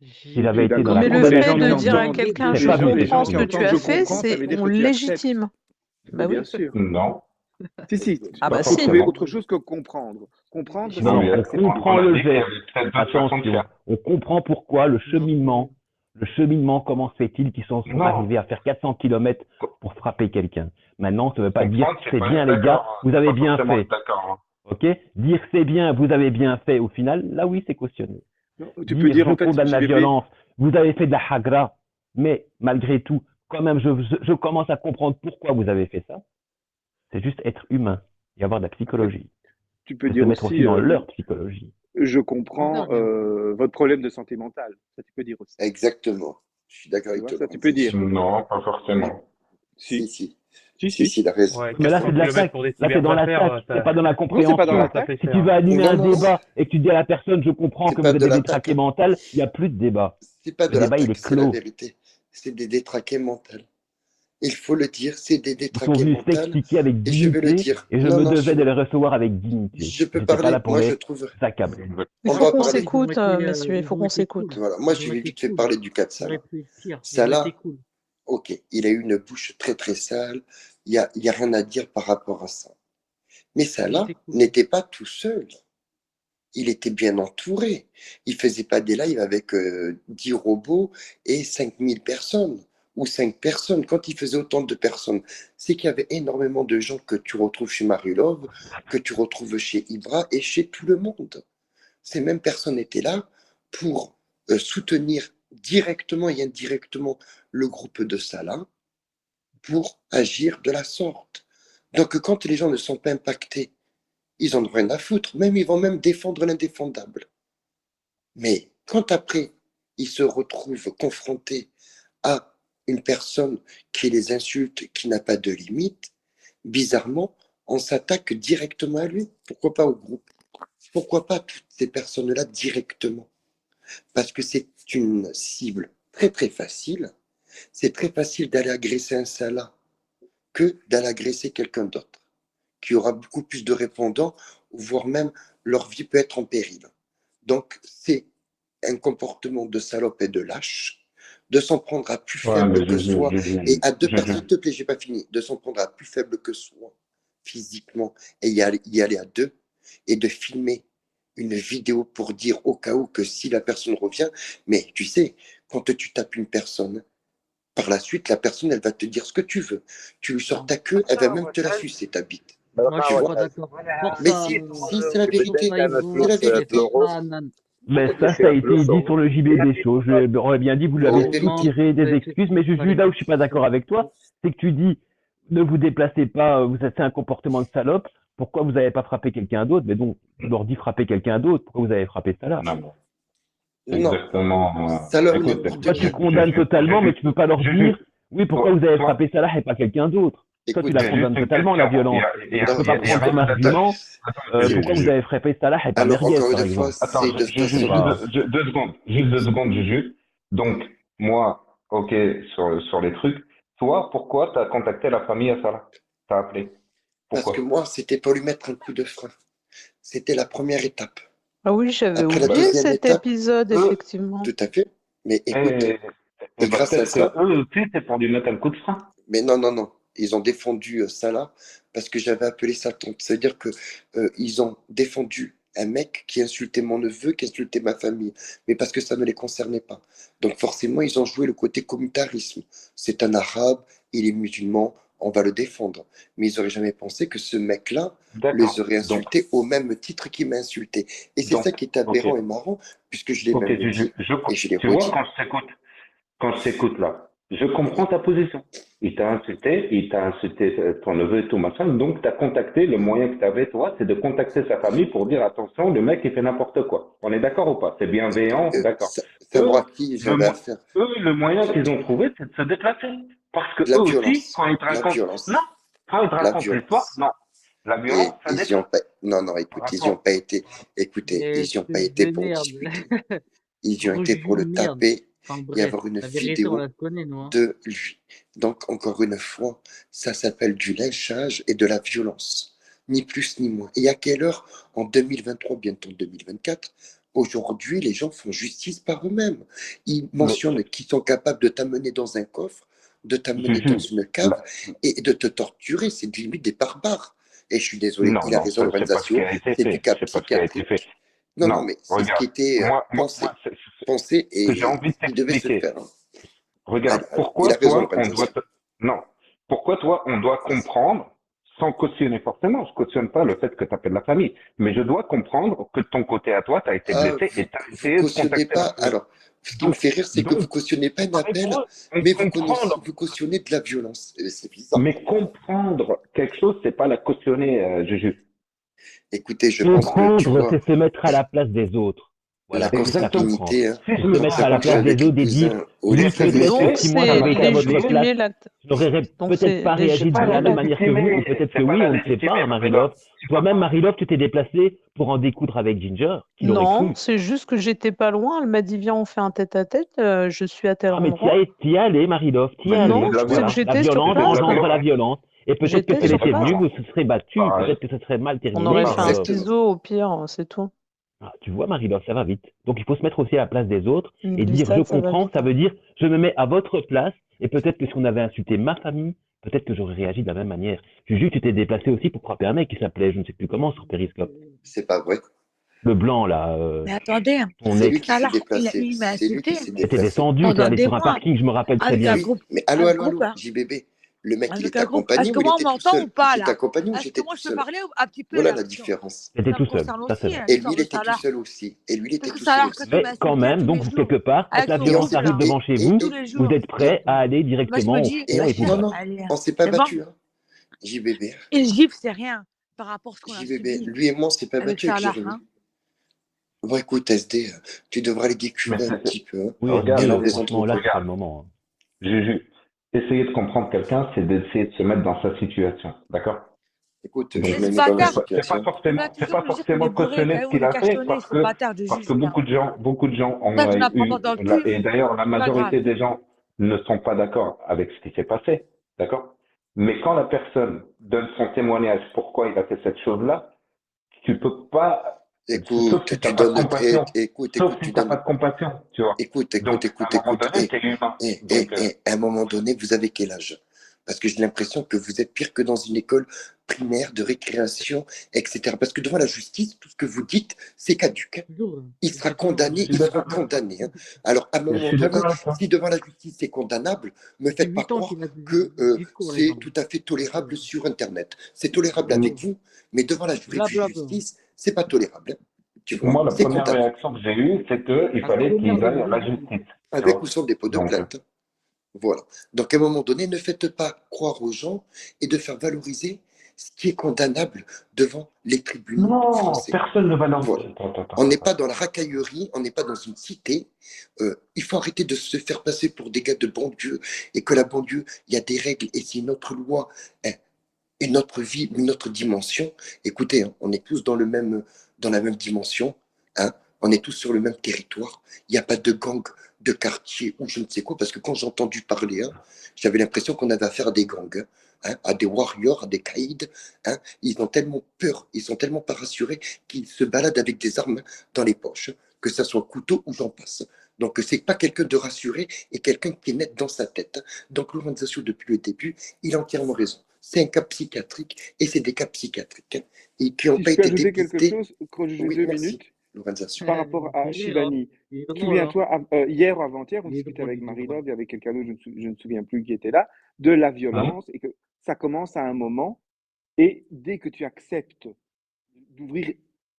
Si j'avais été dans la Mais le condamnation, fait de dire à quelqu'un c'est je pas venu comprends ce que s'exprimer. tu as fait, c'est on légitime. Bah oui. Bien sûr. Non. Si. Ah bah Il faut si. trouver autre chose que comprendre. Comprendre, c'est Non, on accepter. comprend le dit qu'il y geste. avait peut-être d'autres façons de Attention, faire. on comprend pourquoi le cheminement, comment se fait-il qu'ils sont Non. arrivés à faire 400 km pour frapper quelqu'un. Maintenant, ça ne veut pas dire Comprendre, c'est pas bien être les gars, d'accord, vous avez pas bien forcément fait. être d'accord, hein. Ok? Dire c'est bien, vous avez bien fait, au final, là oui, c'est cautionné. Non, tu peux dire je en fait, condamne la JBB, violence, vous avez fait de la hagra, mais malgré tout, quand même, je commence à comprendre pourquoi vous avez fait ça. C'est juste être humain et avoir de la psychologie. tu peux Et se dire mettre aussi, aussi dans leur psychologie. je comprends votre problème de santé mentale. Ça, tu peux dire aussi. Exactement. Je suis d'accord Tu avec vois, toi. ça, tu peux dire. Non, pas forcément. Si, Si. il a raison. Ouais, Mais là, c'est de 400 l'attaque. km pour des Là, c'est dans cyberaffaires, l'attaque. C'est pas dans la Non, c'est compréhension. pas dans ça l'attaque. fait Si tu faire. veux animer Non, un non, débat et que tu dis à la personne, je comprends c'est que pas vous de avez des l'attaque. détraqués mentales, il n'y a plus de débat. C'est pas de Le débat, il l'attaque, est c'est la clos. vérité. C'est des détraqués mentales. Il faut le dire, c'est des Ils sont détraqués venus mentales. s'expliquer avec Et je vais le dignité dire. et je Non, me non, devais de les recevoir avec dignité. je peux J'étais pas parler. là pour Moi, je les trouve. accabler. Il On faut va qu'on parler. s'écoute, messieurs, il Ils faut ont qu'on été s'écoute. cool. Voilà. Moi, Ils j'ai ont été vite fait cool. parler du cas de Ils ont Salah. été pires. Ils ont Salah, été cool. Ok, il a eu une bouche très très sale. Il y a rien à dire par rapport à ça. Mais Il Salah était cool. n'était pas tout seul. Il était bien entouré. Il faisait pas des lives avec 10 robots et 5000 personnes ou 5 personnes. Quand il faisait autant de personnes, c'est qu'il y avait énormément de gens que tu retrouves chez Marilove, que tu retrouves chez Ibra et chez tout le monde. Ces mêmes personnes étaient là pour soutenir directement et indirectement le groupe de Salah pour agir de la sorte. Donc quand les gens ne sont pas impactés, ils en ont rien à foutre. Même, ils vont même défendre l'indéfendable. Mais quand après, ils se retrouvent confrontés à une personne qui les insulte, qui n'a pas de limite, bizarrement, on s'attaque directement à lui. Pourquoi pas au groupe? Pourquoi pas toutes ces personnes-là directement? Parce que c'est une cible très très facile. C'est très facile d'aller agresser un Salah que d'aller agresser quelqu'un d'autre, qui aura beaucoup plus de répondants, voire même leur vie peut être en péril. Donc, c'est un comportement de salope et de lâche, de s'en prendre à plus Ouais, mais faible que soi, et à deux personnes, s'il je- te plaît, j'ai pas fini, de s'en prendre à plus faible que soi, physiquement, et y aller à deux, et de filmer une vidéo pour dire au cas où que si la personne revient, mais tu sais, quand tu tapes une personne, par la suite, la personne, elle va te dire ce que tu veux. Tu lui sors ta queue, elle va même te la sucer, ta bite. Moi, je Tu suis vois? pas d'accord. Pour Mais ça, si, si, c'est la pour vérité. ça, il C'est la faut les vérité. faire pas, Nan. Mais ça a été dit sur le JBD Show. Je aurais bien dit, vous lui avez Oh, tout tiré des excuses, mais Juju, là où je suis pas d'accord avec toi, c'est que tu dis, ne vous déplacez pas, vous avez un comportement de salope, pourquoi vous n'avez pas frappé quelqu'un d'autre? Mais donc, tu leur dis frapper quelqu'un d'autre, pourquoi vous avez frappé ça là? Non, Non, exactement. Salah ou Écoute, n'importe Toi, tu qui. condamnes totalement, mais tu peux pas leur dire, oui, pourquoi vous avez frappé Salah et pas quelqu'un d'autre? Toi, tu Écoute, la j'ai condamnes juste une totalement, la question. violence. Il y a, Tu peux pas il y a prendre comme rien d'attaque. argument, Attends, pourquoi vous avez frappé Salah et pas Alors, Merguez, encore par une fois, exemple? Attends, c'est de Juju, façon. juste 2 secondes. Juste 2 secondes, Juju. Donc, moi, ok, sur les trucs. Toi, pourquoi tu as contacté la famille à Salah? T'as appelé. Parce que Pourquoi? moi, c'était pour lui mettre un coup de frein. C'était la première étape. Ah oui, j'avais Après la oublié deuxième cet étape, épisode, effectivement. tout à fait. Mais écoute, Et, et bah, grâce à peut-être ça, que eux aussi, c'est pour lui mettre un coup de frein. mais non, non, non. Ils ont défendu Salah parce que j'avais appelé sa tante. C'est-à-dire que ils ont défendu un mec qui insultait mon neveu, qui insultait ma famille, mais parce que ça ne les concernait pas. Donc forcément, ils ont joué le côté communautarisme. C'est un arabe, il est musulman, on va le défendre. Mais ils n'auraient jamais pensé que ce mec-là les D'accord. aurait Donc, insultés au même titre qu'il m'a insulté. Et c'est ça qui est ok. aberrant et marrant, puisque je l'ai Ok, même Juju, dit et je l'ai tu vois, redit. quand je t'écoute là, je comprends ta position. Il t'a insulté ton neveu et tout machin, donc tu as contacté, le moyen que tu avais, toi, c'est de contacter sa famille pour dire attention, le mec il fait n'importe quoi. On est d'accord ou pas? C'est bienveillant, d'accord. Savoir Eux, à qui le, j'avais mo- affaire. le moyen qu'ils ont trouvé, c'est de se déplacer. Parce que De la eux aussi, violence. quand ils te La racontent, violence. non, quand ils te La racontent l'histoire, violence. non, la Et violence, ça ils y ont dépend. pas. Non, non, écoute, ils y ont Rapport. pas été. Écoutez, Mais ils y ont pas espèce été de pour merde. discuter. Ils y ont Gros été pour Juju, le merde. taper Enfin et bref, avoir une la vérité, on la vidéo connaît, nous. Hein. de lui. Donc, encore une fois, ça s'appelle du lynchage et de la violence. Ni plus ni moins. Et à quelle heure, en 2023, bientôt 2024, aujourd'hui, les gens font justice par eux-mêmes. Ils Mais mentionnent qu'ils sont capables de t'amener dans un coffre, de t'amener dans Juju, une cave là, et de te torturer. C'est limite des barbares. Et je suis désolé, non, il a non, raison, c'est pas ce qui Lorenzo, a été c'est du fait. cas C'est pas ce qui a été fait. psychiatrique. Non, non, Non, mais c'est ce qui regarde, était pensé. Pensé ce que j'ai et envie de il devait se t'expliquer, faire. Hein. regarde, Il pourquoi a raison, toi, on doit Lorenzo. non, pourquoi toi, on doit comprendre, sans cautionner forcément, je cautionne pas le fait que tu appelles la famille, mais je dois comprendre que de ton côté à toi, tu as été blessé et tu as Vous essayé de cautionnez contacter la pas. famille. Alors, ce qui me fait rire, c'est que vous cautionnez pas un appel, mais vous cautionnez de la violence. C'est bizarre. Mais comprendre quelque chose, c'est pas la cautionner, Juju. Écoutez, je pense que tu Comprendre, vois, c'est se mettre à la place des autres. Voilà, la c'est ça, comprendre. consanguinité, hein, C'est se mettre ça à la fonctionne place des avec les autres et dire, cousins. oui, Olivier, peut-être si moi j'avais été à votre place, je n'aurais Donc peut-être c'est pas réagi de la même manière que vous, ou peut-être que oui, on ne sait pas, hein, Marie-Love. Toi-même, Marie-Love, tu t'es déplacée pour en découdre avec Ginger, qui l'aurait Non, cru. c'est juste que j'étais pas loin. Elle m'a dit, viens, on fait un tête-à-tête. Je suis à tel Ah, mais endroit. t'y es allé, Marie-Love, t'y es allé. Non, c'est que Voilà, la j'étais sur violence place. engendre la violence. Et peut-être que J'étais si elle sur était venue, place. vous se serez battu. Peut-être que ce serait mal On terminé, aurait fait un Marie-Love. ciseau au pire, c'est tout. Ah, tu vois, Marie-Love, ça va vite. Donc, il faut se mettre aussi à la place des autres Une et dire, je glissade, ça va comprends, vite. ça veut dire, je me mets à votre place Et peut-être que si on avait insulté ma famille, peut-être que j'aurais réagi de la même manière. Juju, tu t'es déplacé aussi pour frapper un mec qui s'appelait, je ne sais plus comment, sur Periscope. C'est pas vrai. Le blanc, là, Mais attendez, ton C'est lui ex. qui s'est Salah, déplacé. il m'a C'est lui qui insulté s'est T'étais déplacé. descendu, t'es pendant allé des sur un mois parking, je me rappelle très avec bien. un Oui, groupe, mais allô, un allô, groupe, allô, JBB. Le mec, il avec était un groupe. accompagné Est-ce que ou il moi on était tout m'entend seul? ou pas J'étais là? accompagné ou Est-ce que j'étais moi tout je peux seul? parler un petit peu Voilà là? la Parce que différence. T'étais ça me tout seul, concerne ça c'est aussi, vrai. hein, Et lui, l'histoire il de était tout Salah. seul aussi. Et lui, il était Parce que tout seul Salah, quand aussi. il Mais quand m'insultait même, tous donc les jours quelque part, quand avec la son violence groupe arrive là, devant chez vous, tous les vous jours, êtes prêt à aller moi je me directement au dis, front et vous Non, battre. non, allez, on s'est pas c'est bon. battu, hein. JBB. Une gifle, c'est rien par rapport à ce qu'on a JBB, subi lui et moi, on s'est pas avec battu avec Salah. Jérémy. Hein. Bon, écoute, SD, tu devrais les Mais déculer un petit peu, hein, Oui, regarde, et non SD, les franchement, entreprendre. là, c'est pas le regarde, moment. Hein. Juju, essayer de comprendre quelqu'un, c'est d'essayer de se mettre dans sa situation, d'accord? Écoute, Donc, je Mais me ce mets dans la bâtard, c'est pas situation. il forcément, va c'est toujours pas nous dire qu'il forcément est bourré, cautionner ce qu'il qu'il est a fait cachetonné, ce bâtard de parce que juge là. beaucoup de gens ont Ça, je n'en prends eu, pas dans le cul. et d'ailleurs, la C'est pas grave. majorité des gens ne sont pas d'accord avec ce qui s'est passé, d'accord? Mais quand la personne donne son témoignage pourquoi il a fait cette chose-là, tu peux pas, sauf Écoute, si tu t'as pas de donnes, compassion, écoute, sauf écoute, si tu t'as pas donnes, de compassion, tu vois. écoute, Donc, à un moment donné, t'es humain. Donc, à un moment donné, vous avez quel âge? Parce que j'ai l'impression que vous êtes pire que dans une école primaire de récréation, etc. Parce que devant la justice, tout ce que vous dites, c'est caduque. Hein. Il sera condamné, il sera condamné. Hein. Alors, à un je moment suis donné, d'accord avec toi. si devant la justice c'est condamnable, me Ça fait faites pas 8 ans croire qu'il a des que discours, là, c'est quand tout à fait tolérable sur Internet. C'est tolérable avec vous, mais devant la vraie justice, c'est pas tolérable. Hein. Tu vois, Moi, la c'est première condamné. réaction que j'ai eue, c'est qu'il la fallait première qu'ils de aillent ma à la vie. justice, tu Avec vois. ou sans dépôt de Donc, plainte. Voilà. Donc, à un moment donné, ne faites pas croire aux gens et de faire valoriser ce qui est condamnable devant les tribunaux non, français. personne ne valorise. Voilà. On n'est pas dans la racaillerie, on n'est pas dans une cité. Il faut arrêter de se faire passer pour des gars de bon Dieu et que la bon Dieu, il y a des règles et c'est une autre loi, hein, une autre vie, une autre dimension. Écoutez, hein, on est tous dans la même dimension. Hein, on est tous sur le même territoire. Il n'y a pas de gang, de quartier ou je ne sais quoi, parce que quand j'ai entendu parler, hein, j'avais l'impression qu'on avait affaire à des gangs, hein, à des warriors, à des caïds. Hein, ils ont tellement peur, ils sont tellement pas rassurés qu'ils se baladent avec des armes dans les poches, que ça soit couteau ou j'en passe. Donc, c'est pas quelqu'un de rassuré et quelqu'un qui est net dans sa tête. Donc, l'organisation, depuis le début, il a entièrement raison. C'est un cas psychiatrique et c'est des cas psychiatriques hein, et qui n'ont Si pas je peux été ajouter quelque dépistés. chose, quand j'ai Oui, deux merci, minutes, l'organisation. par rapport à Il est là. Shibani. Il est drôle, hein. Souviens-toi, hier ou avant-hier, on Il est discutait drôle, avec il est drôle. Marie-Love et avec quelqu'un d'autre, je ne me souviens plus qui était là, de la hein, violence et que ça commence à un moment et dès que tu acceptes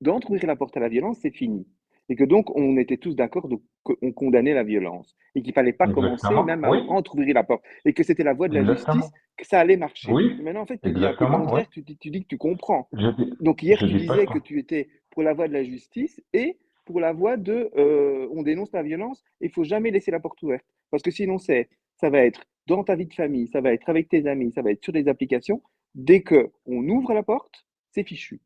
d'entrouvrir la porte à la violence, c'est fini. Et que donc, on était tous d'accord qu'on condamnait la violence et qu'il fallait pas commencer exactement, même à oui, entrouvrir la porte et que c'était la voie de la justice, exactement, que ça allait marcher. oui, Et maintenant, en fait, tu dis un peu le exactement, oui. contraire, tu dis que tu comprends. Je dis, Donc hier, je tu dis pas disais ça. que tu étais pour la voie de la justice et pour la voie de on dénonce la violence, il faut jamais laisser la porte ouverte. Parce que sinon, ça va être dans ta vie de famille, ça va être avec tes amis, ça va être sur des applications. Dès qu'on ouvre la porte, c'est fichu.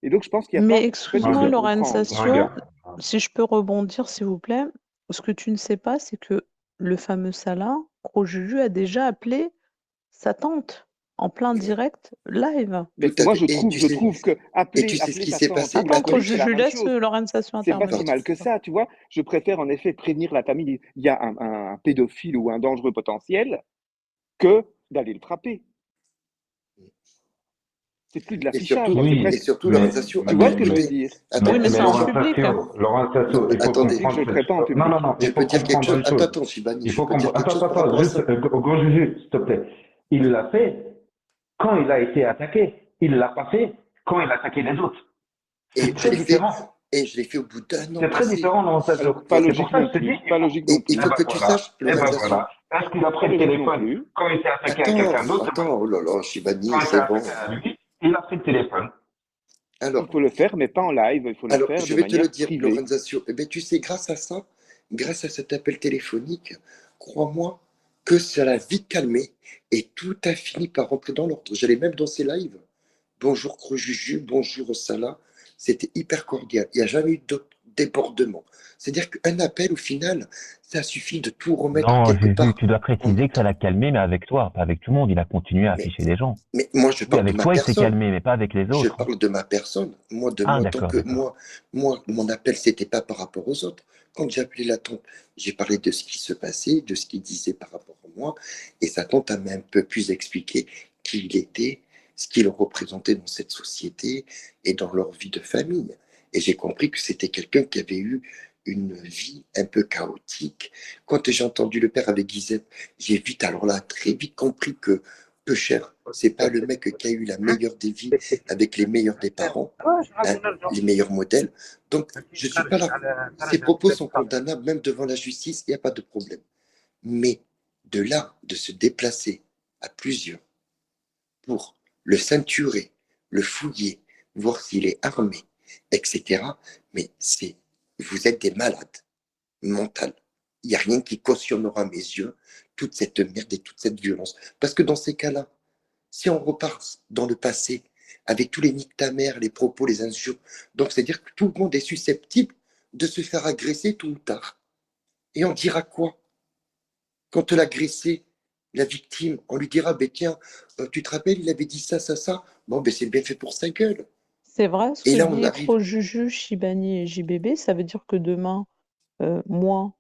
Et donc, je pense qu'il n'y a Mais pas. En fait, il excuse-moi, faut Regarde, Lorraine comprendre. Sassio, regarde. si je peux rebondir, s'il vous plaît. Ce que tu ne sais pas, c'est que le fameux Salah, Gros Juju a déjà appelé sa tante en plein direct live. Mais Tout à moi, fait. je trouve que Et tu sais ce appeler qui sa s'est tante passé ou Attends, Gros l'appeler, c'est la Juju, même laisse chose. Lorraine Sassio C'est pas si intervenir. mal que ça, tu vois. Je préfère en effet prévenir la famille. Il y a un pédophile ou un dangereux potentiel que d'aller le frapper. C'est plus de Et surtout, l'affichage, là, c'est Oui, et presque. surtout mais, l'organisation. Tu vois ce Attends, que je veux JB. dire? Attends, Oui, mais c'est les en gens. public. Laurent Non, Sassio, il faut En attendez, public, je comprendre le ferai cette pas en chose. Non, public. non, non, je il peux faut dire quelque comprendre chose. une chose. Attends, Shibani, Il je faut peux dire comprendre. quelque chose par rapport à Juste, ça. Gros Juju, s'il te plaît. Il l'a fait quand il a été attaqué. Il l'a pas fait quand il a attaqué les autres. Et C'est je très l'ai fait, différent. et je l'ai fait au bout d'un an C'est très passé. différent, Laurent Sassio. Alors, pas C'est pour logique ça que non je te dis, plus. Pas logique non Et il plus. faut que tu saches, et ben l'organisation. voilà. Est-ce qu'il a pris Pas le logique non téléphone plus. quand il s'est attaqué à quelqu'un d'autre? Attends, oh là là, Shibani, Quand il s'est c'est bon. attaqué à lui, il a pris le téléphone. Alors, Il faut le faire, mais pas en live. Il faut le faire je de vais te le manière dire, privée. l'organisation. Eh bien, tu sais, grâce à ça, grâce à cet appel téléphonique, crois-moi que ça l'a vite calmé et tout a fini par rentrer dans l'ordre. J'allais même dans ces lives. Bonjour Crojuju, bonjour Salah. C'était hyper cordial. Il n'y a jamais eu débordement. C'est-à-dire qu'un appel, au final, ça suffit de tout remettre Non, quelque Jésus, part tu dois en préciser que ça l'a calmé, mais avec toi, pas avec tout le monde. Il a continué à Mais, afficher des gens. mais moi, je Oui, parle de avec ma toi, il s'est personne. calmé, mais pas avec les Je autres. parle de ma personne. Moi, de Ah, moi, tant d'accord, que d'accord. moi, mon appel, c'était pas par rapport aux autres. Quand j'ai appelé la tante, j'ai parlé de ce qui se passait, de ce qu'il disait par rapport à moi, et sa tante m'a un peu plus expliqué qui il était, ce qu'il représentait dans cette société et dans leur vie de famille. Et j'ai compris que c'était quelqu'un qui avait eu une vie un peu chaotique. Quand j'ai entendu le père avec Giuseppe, j'ai vite, alors là, très vite compris que peu cher, c'est pas le mec qui a eu la meilleure des vies avec les meilleurs des parents, hein, les meilleurs modèles. Donc, je suis pas là. Ses propos sont condamnables, même devant la justice, il n'y a pas de problème. Mais de là, de se déplacer à plusieurs pour le ceinturer, le fouiller, voir s'il est armé, etc. Mais vous êtes des malades mentales. Il n'y a rien qui cautionnera à mes yeux toute cette merde et toute cette violence. Parce que dans ces cas-là, si on repart dans le passé avec tous les niques ta mère, les propos, les injures, donc c'est-à-dire que tout le monde est susceptible de se faire agresser tôt ou tard. Et on dira quoi? Quand l'agressé, la victime, on lui dira, ben tiens, tu te rappelles, il avait dit ça, ça, ça. Bon, ben c'est bien fait pour sa gueule. C'est vrai ce Et que là, on dit arrive. Juju, Shibani et JBB, ça veut dire que demain, moi,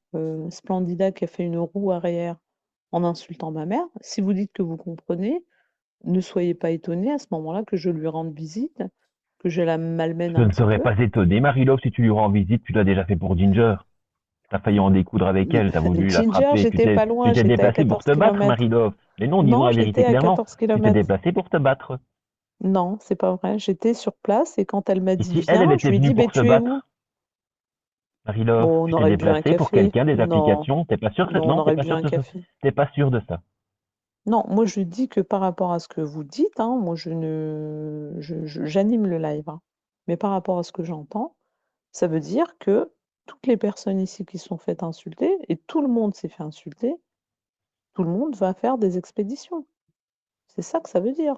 Splendida qui a fait une roue arrière en insultant ma mère, si vous dites que vous comprenez, ne soyez pas étonnés à ce moment-là que je lui rende visite, que je la malmène Je un ne petit serais peu. pas étonné, Marie-Love, si tu lui rends visite, tu l'as déjà fait pour Ginger. T'as failli en découdre avec elle, t'as voulu la Ginger, frapper. j'étais pas loin, Tu t'es j'étais à déplacé pour 14 te battre, km. Marie-Love. Mais non, disons Non, la vérité j'étais à clairement. 14 Tu t'es km. déplacé pour te battre. Non, c'est pas vrai. J'étais sur place et quand elle m'a Et dit si elle viens, je était lui ai venue dit pour se tu es où? battre, Marie-Love, Bon, on tu t'es aurait bu un déplacé pour café. quelqu'un des Non, applications. T'es pas sûr que non, on non, aurait bu un ça. café. T'es pas sûr de ça. Non, moi je dis que par rapport à ce que vous dites, hein, moi j'anime le live, hein. Mais par rapport à ce que j'entends, ça veut dire que toutes les personnes ici qui se sont faites insulter, et tout le monde s'est fait insulter, tout le monde va faire des expéditions. C'est ça que ça veut dire.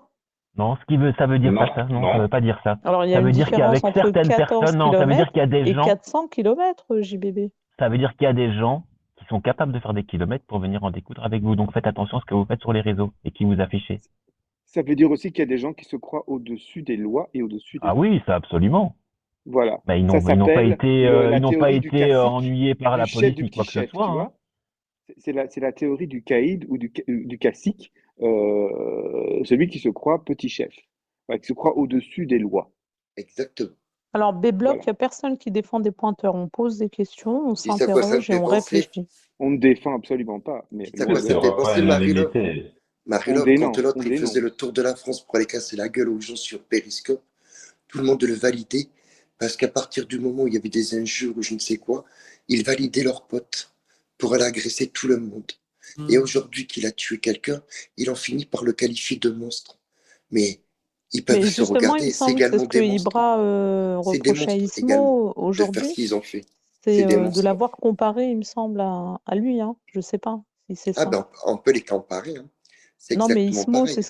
Non, ça veut dire Non, pas ça. Non, ça non. veut pas dire ça. Alors il y a Ça une veut dire différence qu'avec entre certaines 14 personnes, non, ça veut dire km qu'il y a des et gens, 400 km, JBB. ça veut dire qu'il y a des gens qui sont capables de faire des kilomètres pour venir en découdre avec vous. Donc faites attention à ce que vous faites sur les réseaux et qui vous affichez. Ça veut dire aussi qu'il y a des gens qui se croient au-dessus des lois et au-dessus des Ah règles. oui, ça absolument. Voilà. Ben, ils Ça n'ont pas s'appelle été, la ils n'ont pas théorie du été cacique, ennuyés par du la chef, police du ni petit quoi que ce chef, soit. tu Hein. vois. C'est la théorie du caïd ou du cacique, celui qui se croit petit chef, enfin, qui se croit au-dessus des lois. Exactement. Alors, B-Block, il Voilà. n'y a personne qui défend des pointeurs. On pose des questions, on Tu sais à quoi ça me s'interroge et fait on penser? réfléchit. On ne défend absolument pas, mais Tu sais à loin quoi de ça là. me fait penser, Marie-Love? On Marie-Love, quand dénonce, l'autre on il faisait dénonce. le tour de la France pour aller casser la gueule aux gens sur Periscope, tout le monde le validait, parce qu'à partir du moment où il y avait des injures ou je ne sais quoi, ils validaient leurs potes pour aller agresser tout le monde. Et aujourd'hui qu'il a tué quelqu'un, il en finit par le qualifier de monstre. Mais ils peuvent Mais se justement, il me regarder, c'est semble que c'est également ce que des monstres. Ibra C'est des reprochait à monstres également Ismo de faire aujourd'hui. ce qu'ils ont fait. C'est C'est des de monstres. l'avoir comparé, il me semble, à lui. Hein. Je ne sais pas si c'est Ah ça. ben, on peut les comparer, hein. C'est Non, mais exactement Ismo, pareil. c'est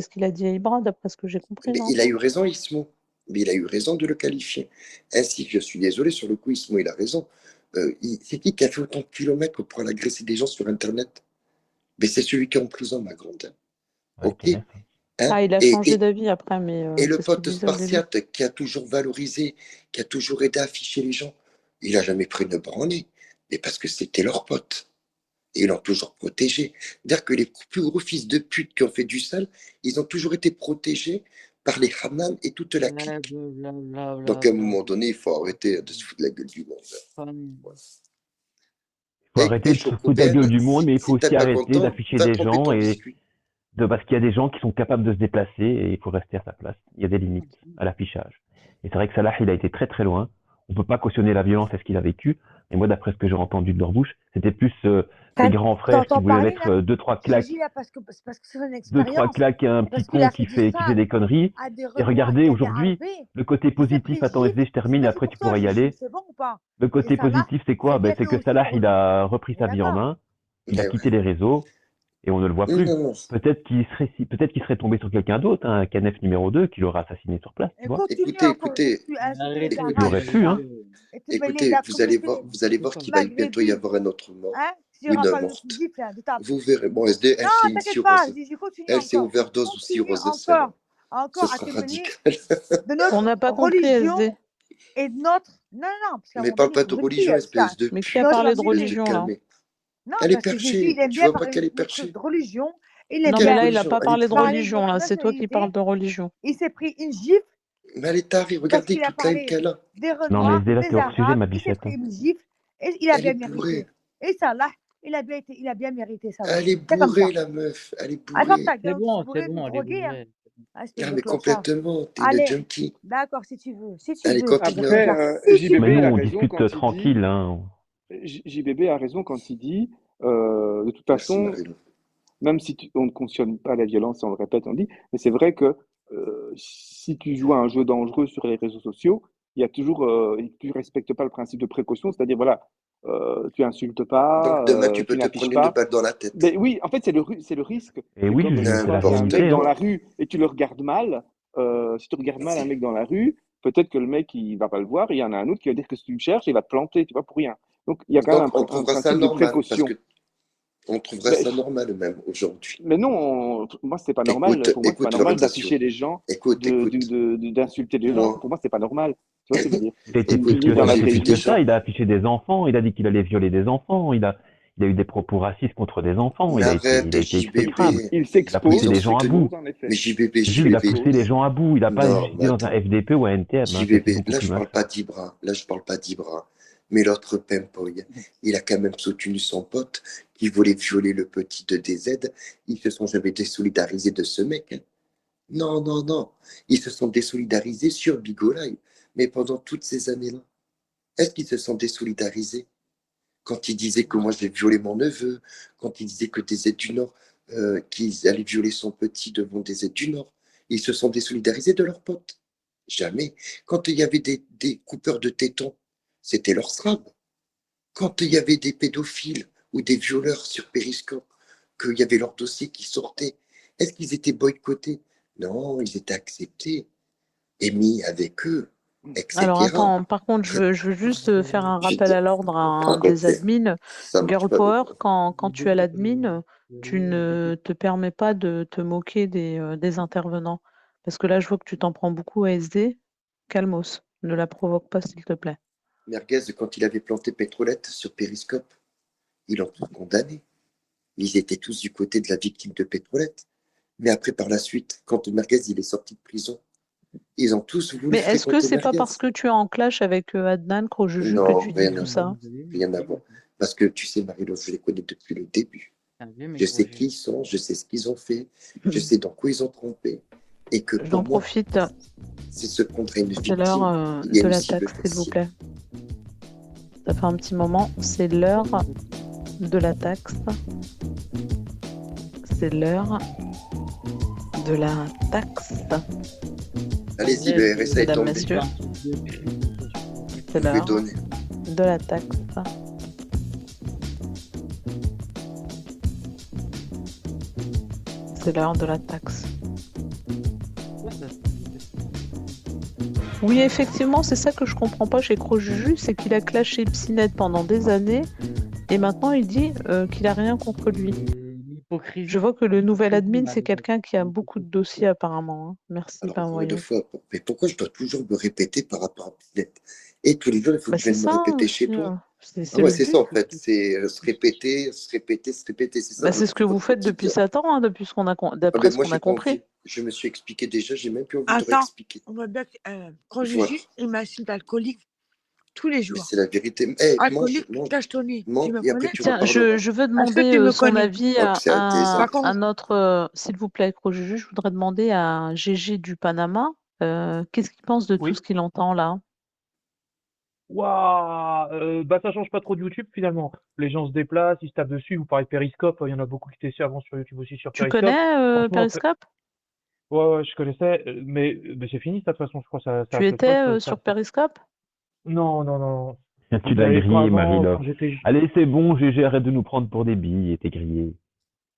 ce qu'il a dit à Ibra, d'après ce que j'ai compris, Mais non? il a eu raison, Ismo. Mais il a eu raison de le qualifier. Ainsi que je suis désolé, sur le coup, Ismo, il a raison. C'est qui a fait autant de kilomètres pour aller agresser des gens sur Internet? Mais c'est celui qui est en prison, ma grande. Ouais, Ok? Kenneth. Hein? Ah, il a changé d'avis après, mais Et le c'est ce qu'il pote disait au début. spartiate qui a toujours valorisé, qui a toujours aidé à afficher les gens, il a jamais pris une branlée. Mais parce que c'était leur pote. Et ils l'ont toujours protégé. C'est-à-dire que les plus gros fils de pute qui ont fait du sale, ils ont toujours été protégés par les Hanan et toute la clique. Donc à un moment donné, il faut arrêter de se foutre de la gueule du monde. Il faut arrêter de se foutre de la gueule du monde, mais il faut si t'es aussi pas arrêter content, d'afficher va des tremper gens ton et biscuit. parce qu'il y a des gens qui sont capables de se déplacer et il faut rester à sa place. Il y a des limites à l'affichage. Et c'est vrai que Salah, il a été très très loin. On peut pas cautionner la violence et ce qu'il a vécu. Et moi, d'après ce que j'ai entendu de leur bouche, c'était plus les grands frères qui T'entends voulaient parler, mettre là? deux, trois claques, Gigi, là, parce que c'est une deux, trois expérience. claques à un petit Parce qu'il con a qui fait du fait sale des conneries. à des Et Renois regardez, qui étaient aujourd'hui, arrivés. le côté Il s'est positif, pris attends, Gigi. SD, je termine, C'est après pour tu toi, pourras y Gigi. aller. C'est bon ou pas? Le Et côté ça va? positif, c'est quoi? C'est bien C'est fait que aussi Salah, pour il nous. a repris On est sa vie en d'accord. main. Il a Eh quitté ouais. les réseaux. et on ne le voit plus. Non, non. Peut-être qu'il serait tombé sur quelqu'un d'autre, un Canef numéro 2, qui l'aurait assassiné sur place, tu vois. Écoutez, Il aurait pu, hein. écoutez, vous allez voir qu'il va bientôt y avoir un autre mort, Hein? Tu ou n'auras une pas le morte. gifle là, de ta... Vous verrez. Bon, SD, elle, Non, c'est une t'inquiète pas, cirrhose. je continue Elle, c'est encore. overdose ou Continue cirrhose de sel. encore, Ce encore à sera témoigner radical. de notre On n'a pas compris, SD. religion et de notre... Non, non, parce qu'à un Mais moment parle donné, pas il de faut le religion, dire, espèce de Mais qui a notre parlé de Tu peux te religion, là? calmer. Non, Elle est parce que Jésus, perchée. il aime Tu bien vois pas parler qu'elle est de notre perchée? religion. Il aime Non, bien mais là, il n'a religion? pas Elle est parlé de tarée. parler de religion, notre là. C'est toi qui nationalité. parles de religion. Il s'est pris une gifle Mais elle est tarée. parce Regardez qu'il a toute la haine parlé qu'elle a. des Non, mais Renois, SD, là, des t'es hors sujet, Arabes. ma Il s'est bichette. pris une gifle et il a Elle bien est mérité. bourrée. Et ça, là, il a bien mérité ça Elle aussi. est C'est comme ça. bourrée, la meuf. Elle est Attends bourrée. ta C'est gueule, tu bon, pourrais me elle est droguer, hein. bourrée. Ah, espèce Ah, de mais clochard. complètement. T'es une Allez, junkie. d'accord, si tu veux. Si tu Allez, veux. continue Après, encore. Regarde, si tu Mais JBB nous, veux. a on raison discute quand il dit, tranquille, hein. JBB a raison quand il dit, de toute Merci, façon, Marie-Laure. même si on ne cautionne pas la violence, on le répète, on dit, mais c'est vrai que si tu joues à un jeu dangereux sur les réseaux sociaux, il y a toujours, tu respectes pas le principe de précaution, c'est-à-dire voilà, tu insultes pas, Donc demain, tu tu peux te n'affiches prendre une pas. balle dans la tête. Mais oui, en fait, c'est le risque. Et C'est oui, comme Juju, tu c'est la croises un N'importe mec vérité, dans hein. la quoi. rue et tu le regardes mal. Si tu regardes mal un Vas-y. mec dans la rue, peut-être que le mec il va pas le voir. Et il y en a un autre qui va dire que si tu me cherches, il va te planter, tu vois, pour rien. Donc il y a quand même Donc, on un trouvera ça principe de normal, parce précaution. que on trouvera Ben, ça normal même aujourd'hui. mais non, moi c'est pas normal. Écoute, Pour moi c'est pas écoute, normal Lorenzo. d'afficher les gens, Écoute, d'insulter les gens. moi, Pour moi c'est pas normal. Tu vois ce que je veux dire? Il a été écoute, plus Ni que dans moi ça, la j'ai c'est vraie vu plus des que vie. ça. gens. Il a affiché des enfants, il a dit qu'il allait violer des enfants, il a eu des propos racistes contre des enfants, Mais il a arrête, été exécrable. JBB. Il Il a s'expose, poussé Ils ont les fait gens à que... bout. en effet. Mais JBB, Jules, il a poussé les JBB. gens à bout, il n'a pas Non, juste mais été dans un attends. FDP ou un NTM, hein, ça c'est JBB, beaucoup là plus je parle malsain. pas d'Ibra, là je parle pas d'Ibra, mais l'autre Pimpoy, il a quand même soutenu son pote qui voulait violer le petit de DZ. Ils se sont jamais désolidarisés de ce mec, hein. Non, non, non. Ils se sont désolidarisés sur Bigolai. Mais pendant toutes ces années-là, est-ce qu'ils se sont désolidarisés quand ils disaient que moi j'ai violé mon neveu, quand ils disaient que DZ du Nord, qu'ils allaient violer son petit devant DZ du Nord, ils se sont désolidarisés de leurs potes? Jamais. Quand il y avait des coupeurs de tétons, c'était leur SRAB. Quand il y avait des pédophiles ou des violeurs sur Periscope, qu'il y avait leur dossier qui sortait, est-ce qu'ils étaient boycottés? Non, ils étaient acceptés et mis avec eux, Alors etc. attends, par contre, je veux juste faire un Je rappel dis, à l'ordre à un ok, des admins. ça marche Girl pas avec Power, moi. quand tu as l'admin, tu ne te permets pas de te moquer des intervenants. Parce que là, je vois que tu t'en prends beaucoup à SD. Calmos, ne la provoque pas, s'il te plaît. Merguez, quand il avait planté Pétrolette sur Périscope, ils l'ont tous condamné. Ils étaient tous du côté de la victime de Pétrolette. Mais après, par la suite, quand Merguez il est sorti de prison, ils ont tous voulu Mais est-ce que fréquenter c'est pas Merguez. parce que tu es en clash avec Adnan, Crojuju, que Non, tu dis rien à tout voir. ça? Rien à voir. Parce que tu sais, Marie-Laure, je les connais depuis le début. Je sais qui ils sont, je sais ce qu'ils ont fait, je sais dans quoi ils ont trompé. Et que J'en pour moi, profite. c'est se contre une C'est l'heure victime. Il y a de une la cible taxe, s'il vous facile. plaît. Ça fait un petit moment. C'est l'heure de la taxe. C'est l'heure de la taxe. Allez-y, le RSA est Mesdames, tombé. messieurs, c'est Vous pouvez l'heure donner. de la taxe. C'est l'heure de la taxe. Oui, effectivement, c'est ça que je comprends pas chez Crojuju, c'est qu'il a clashé Psynet pendant des années et maintenant il dit qu'il a rien contre lui. Je vois que le nouvel admin, c'est quelqu'un qui a beaucoup de dossiers apparemment, hein. Merci, Alors, encore une Pain fois, mais pourquoi je dois toujours me répéter par rapport à Pinette? Et tous les jours, il faut Bah, que je c'est vienne me ça répéter aussi, chez toi. c'est Ah ouais, le c'est ça but. en fait. C'est se répéter, se répéter, se répéter. C'est ça Bah, c'est ce que vous votre faites depuis quotidien. 7 ans, hein, depuis ce qu'on a, Ah d'après ben ce moi, qu'on a j'ai pas compris. envie. Je me suis expliqué déjà, j'ai même plus envie de Attends, réexpliquer. on voit bien que Voilà. Crojuju, il m'insulte alcoolique tous les Mais jours. c'est la vérité. Hey, mange, Alcoolique, mange, Castoni, tu mange, me et après connais? tu Tiens, reparleras. je veux Est-ce que demander tu me son connais? avis Donc c'est un tes Par actes. contre, à notre, s'il vous plaît, Crojuju, je voudrais demander à GG du Panama, qu'est-ce qu'il pense de tout Oui. ce qu'il entend là? Waouh, bah ça change pas trop de YouTube finalement. Les gens se déplacent, ils se tapent dessus. Vous parlez de Periscope, il y en a beaucoup qui testaient avant sur YouTube aussi sur Tu Periscope. connais Franchement, Periscope? ouais, je connaissais, mais c'est fini ça de toute façon. Je crois que ça Tu a ce étais poste, sur Periscope? Non, non, non. Tu l'as J'avais pas grillé, avant Marie-Laure. quand j'étais. Allez, c'est bon, GG, arrête de nous prendre pour des billes, et t'es grillé.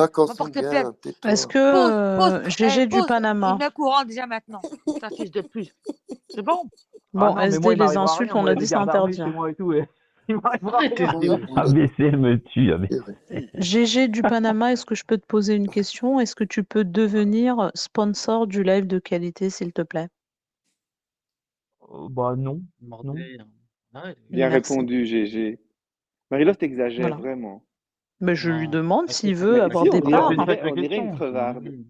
Voilà, qu'on Va s'aime porter plainte. bien, Est-ce tais-toi. que Pose, GG du pose. Il Panama? met au courant déjà maintenant. Ta fils de pute. C'est bon? Ah Bon, non, mais moi, SD, il les m'arrivera insultes, rien. on Moi, il a y a des dit c'est gardes armés interdit. chez moi et tout. Et il m'arrivera Arrêtez rien. de Oui, oui, ABC, elle me tue. c'est vrai. GG du Panama, est-ce que je peux te poser une question? Est-ce que tu peux devenir sponsor du live de qualité, s'il te plaît? Bah non, non. Mordez, hein. Ouais, Bien Merci. répondu, GG. Marie-Laure, t'exagères Voilà. vraiment. Mais je lui non. demande Ah, s'il c'est veut la avoir Si, des on dirait, parts. on C'est une dirait, vraie on dirait une question. crevarde. Mhm.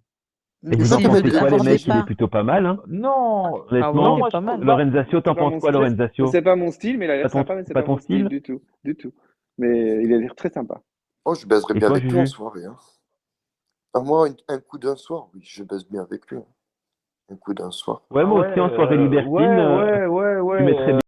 Et vous en S'il veut pensez quoi, les avoir des mecs? Il est parts. plutôt pas mal, hein? Non, Ah oui, Honnêtement, il est moi, pas je mal. trouve. Lorenzaccio, C'est t'en pas penses mon quoi, style. Lorenzaccio? C'est pas mon style, mais il a l'air Pas ton, sympa, mais c'est pas pas ton mon style style? du tout. Du tout. Mais il a l'air très sympa. Oh, je baiserais Et bien toi, avec lui en Juju? soirée. Hein. À moi, un coup d'un soir, oui, je baise bien avec lui. Hein. Un coup d'un soir. Ouais, Ah moi ouais, aussi, en soirée libertine, ouais, tu mettrais bien.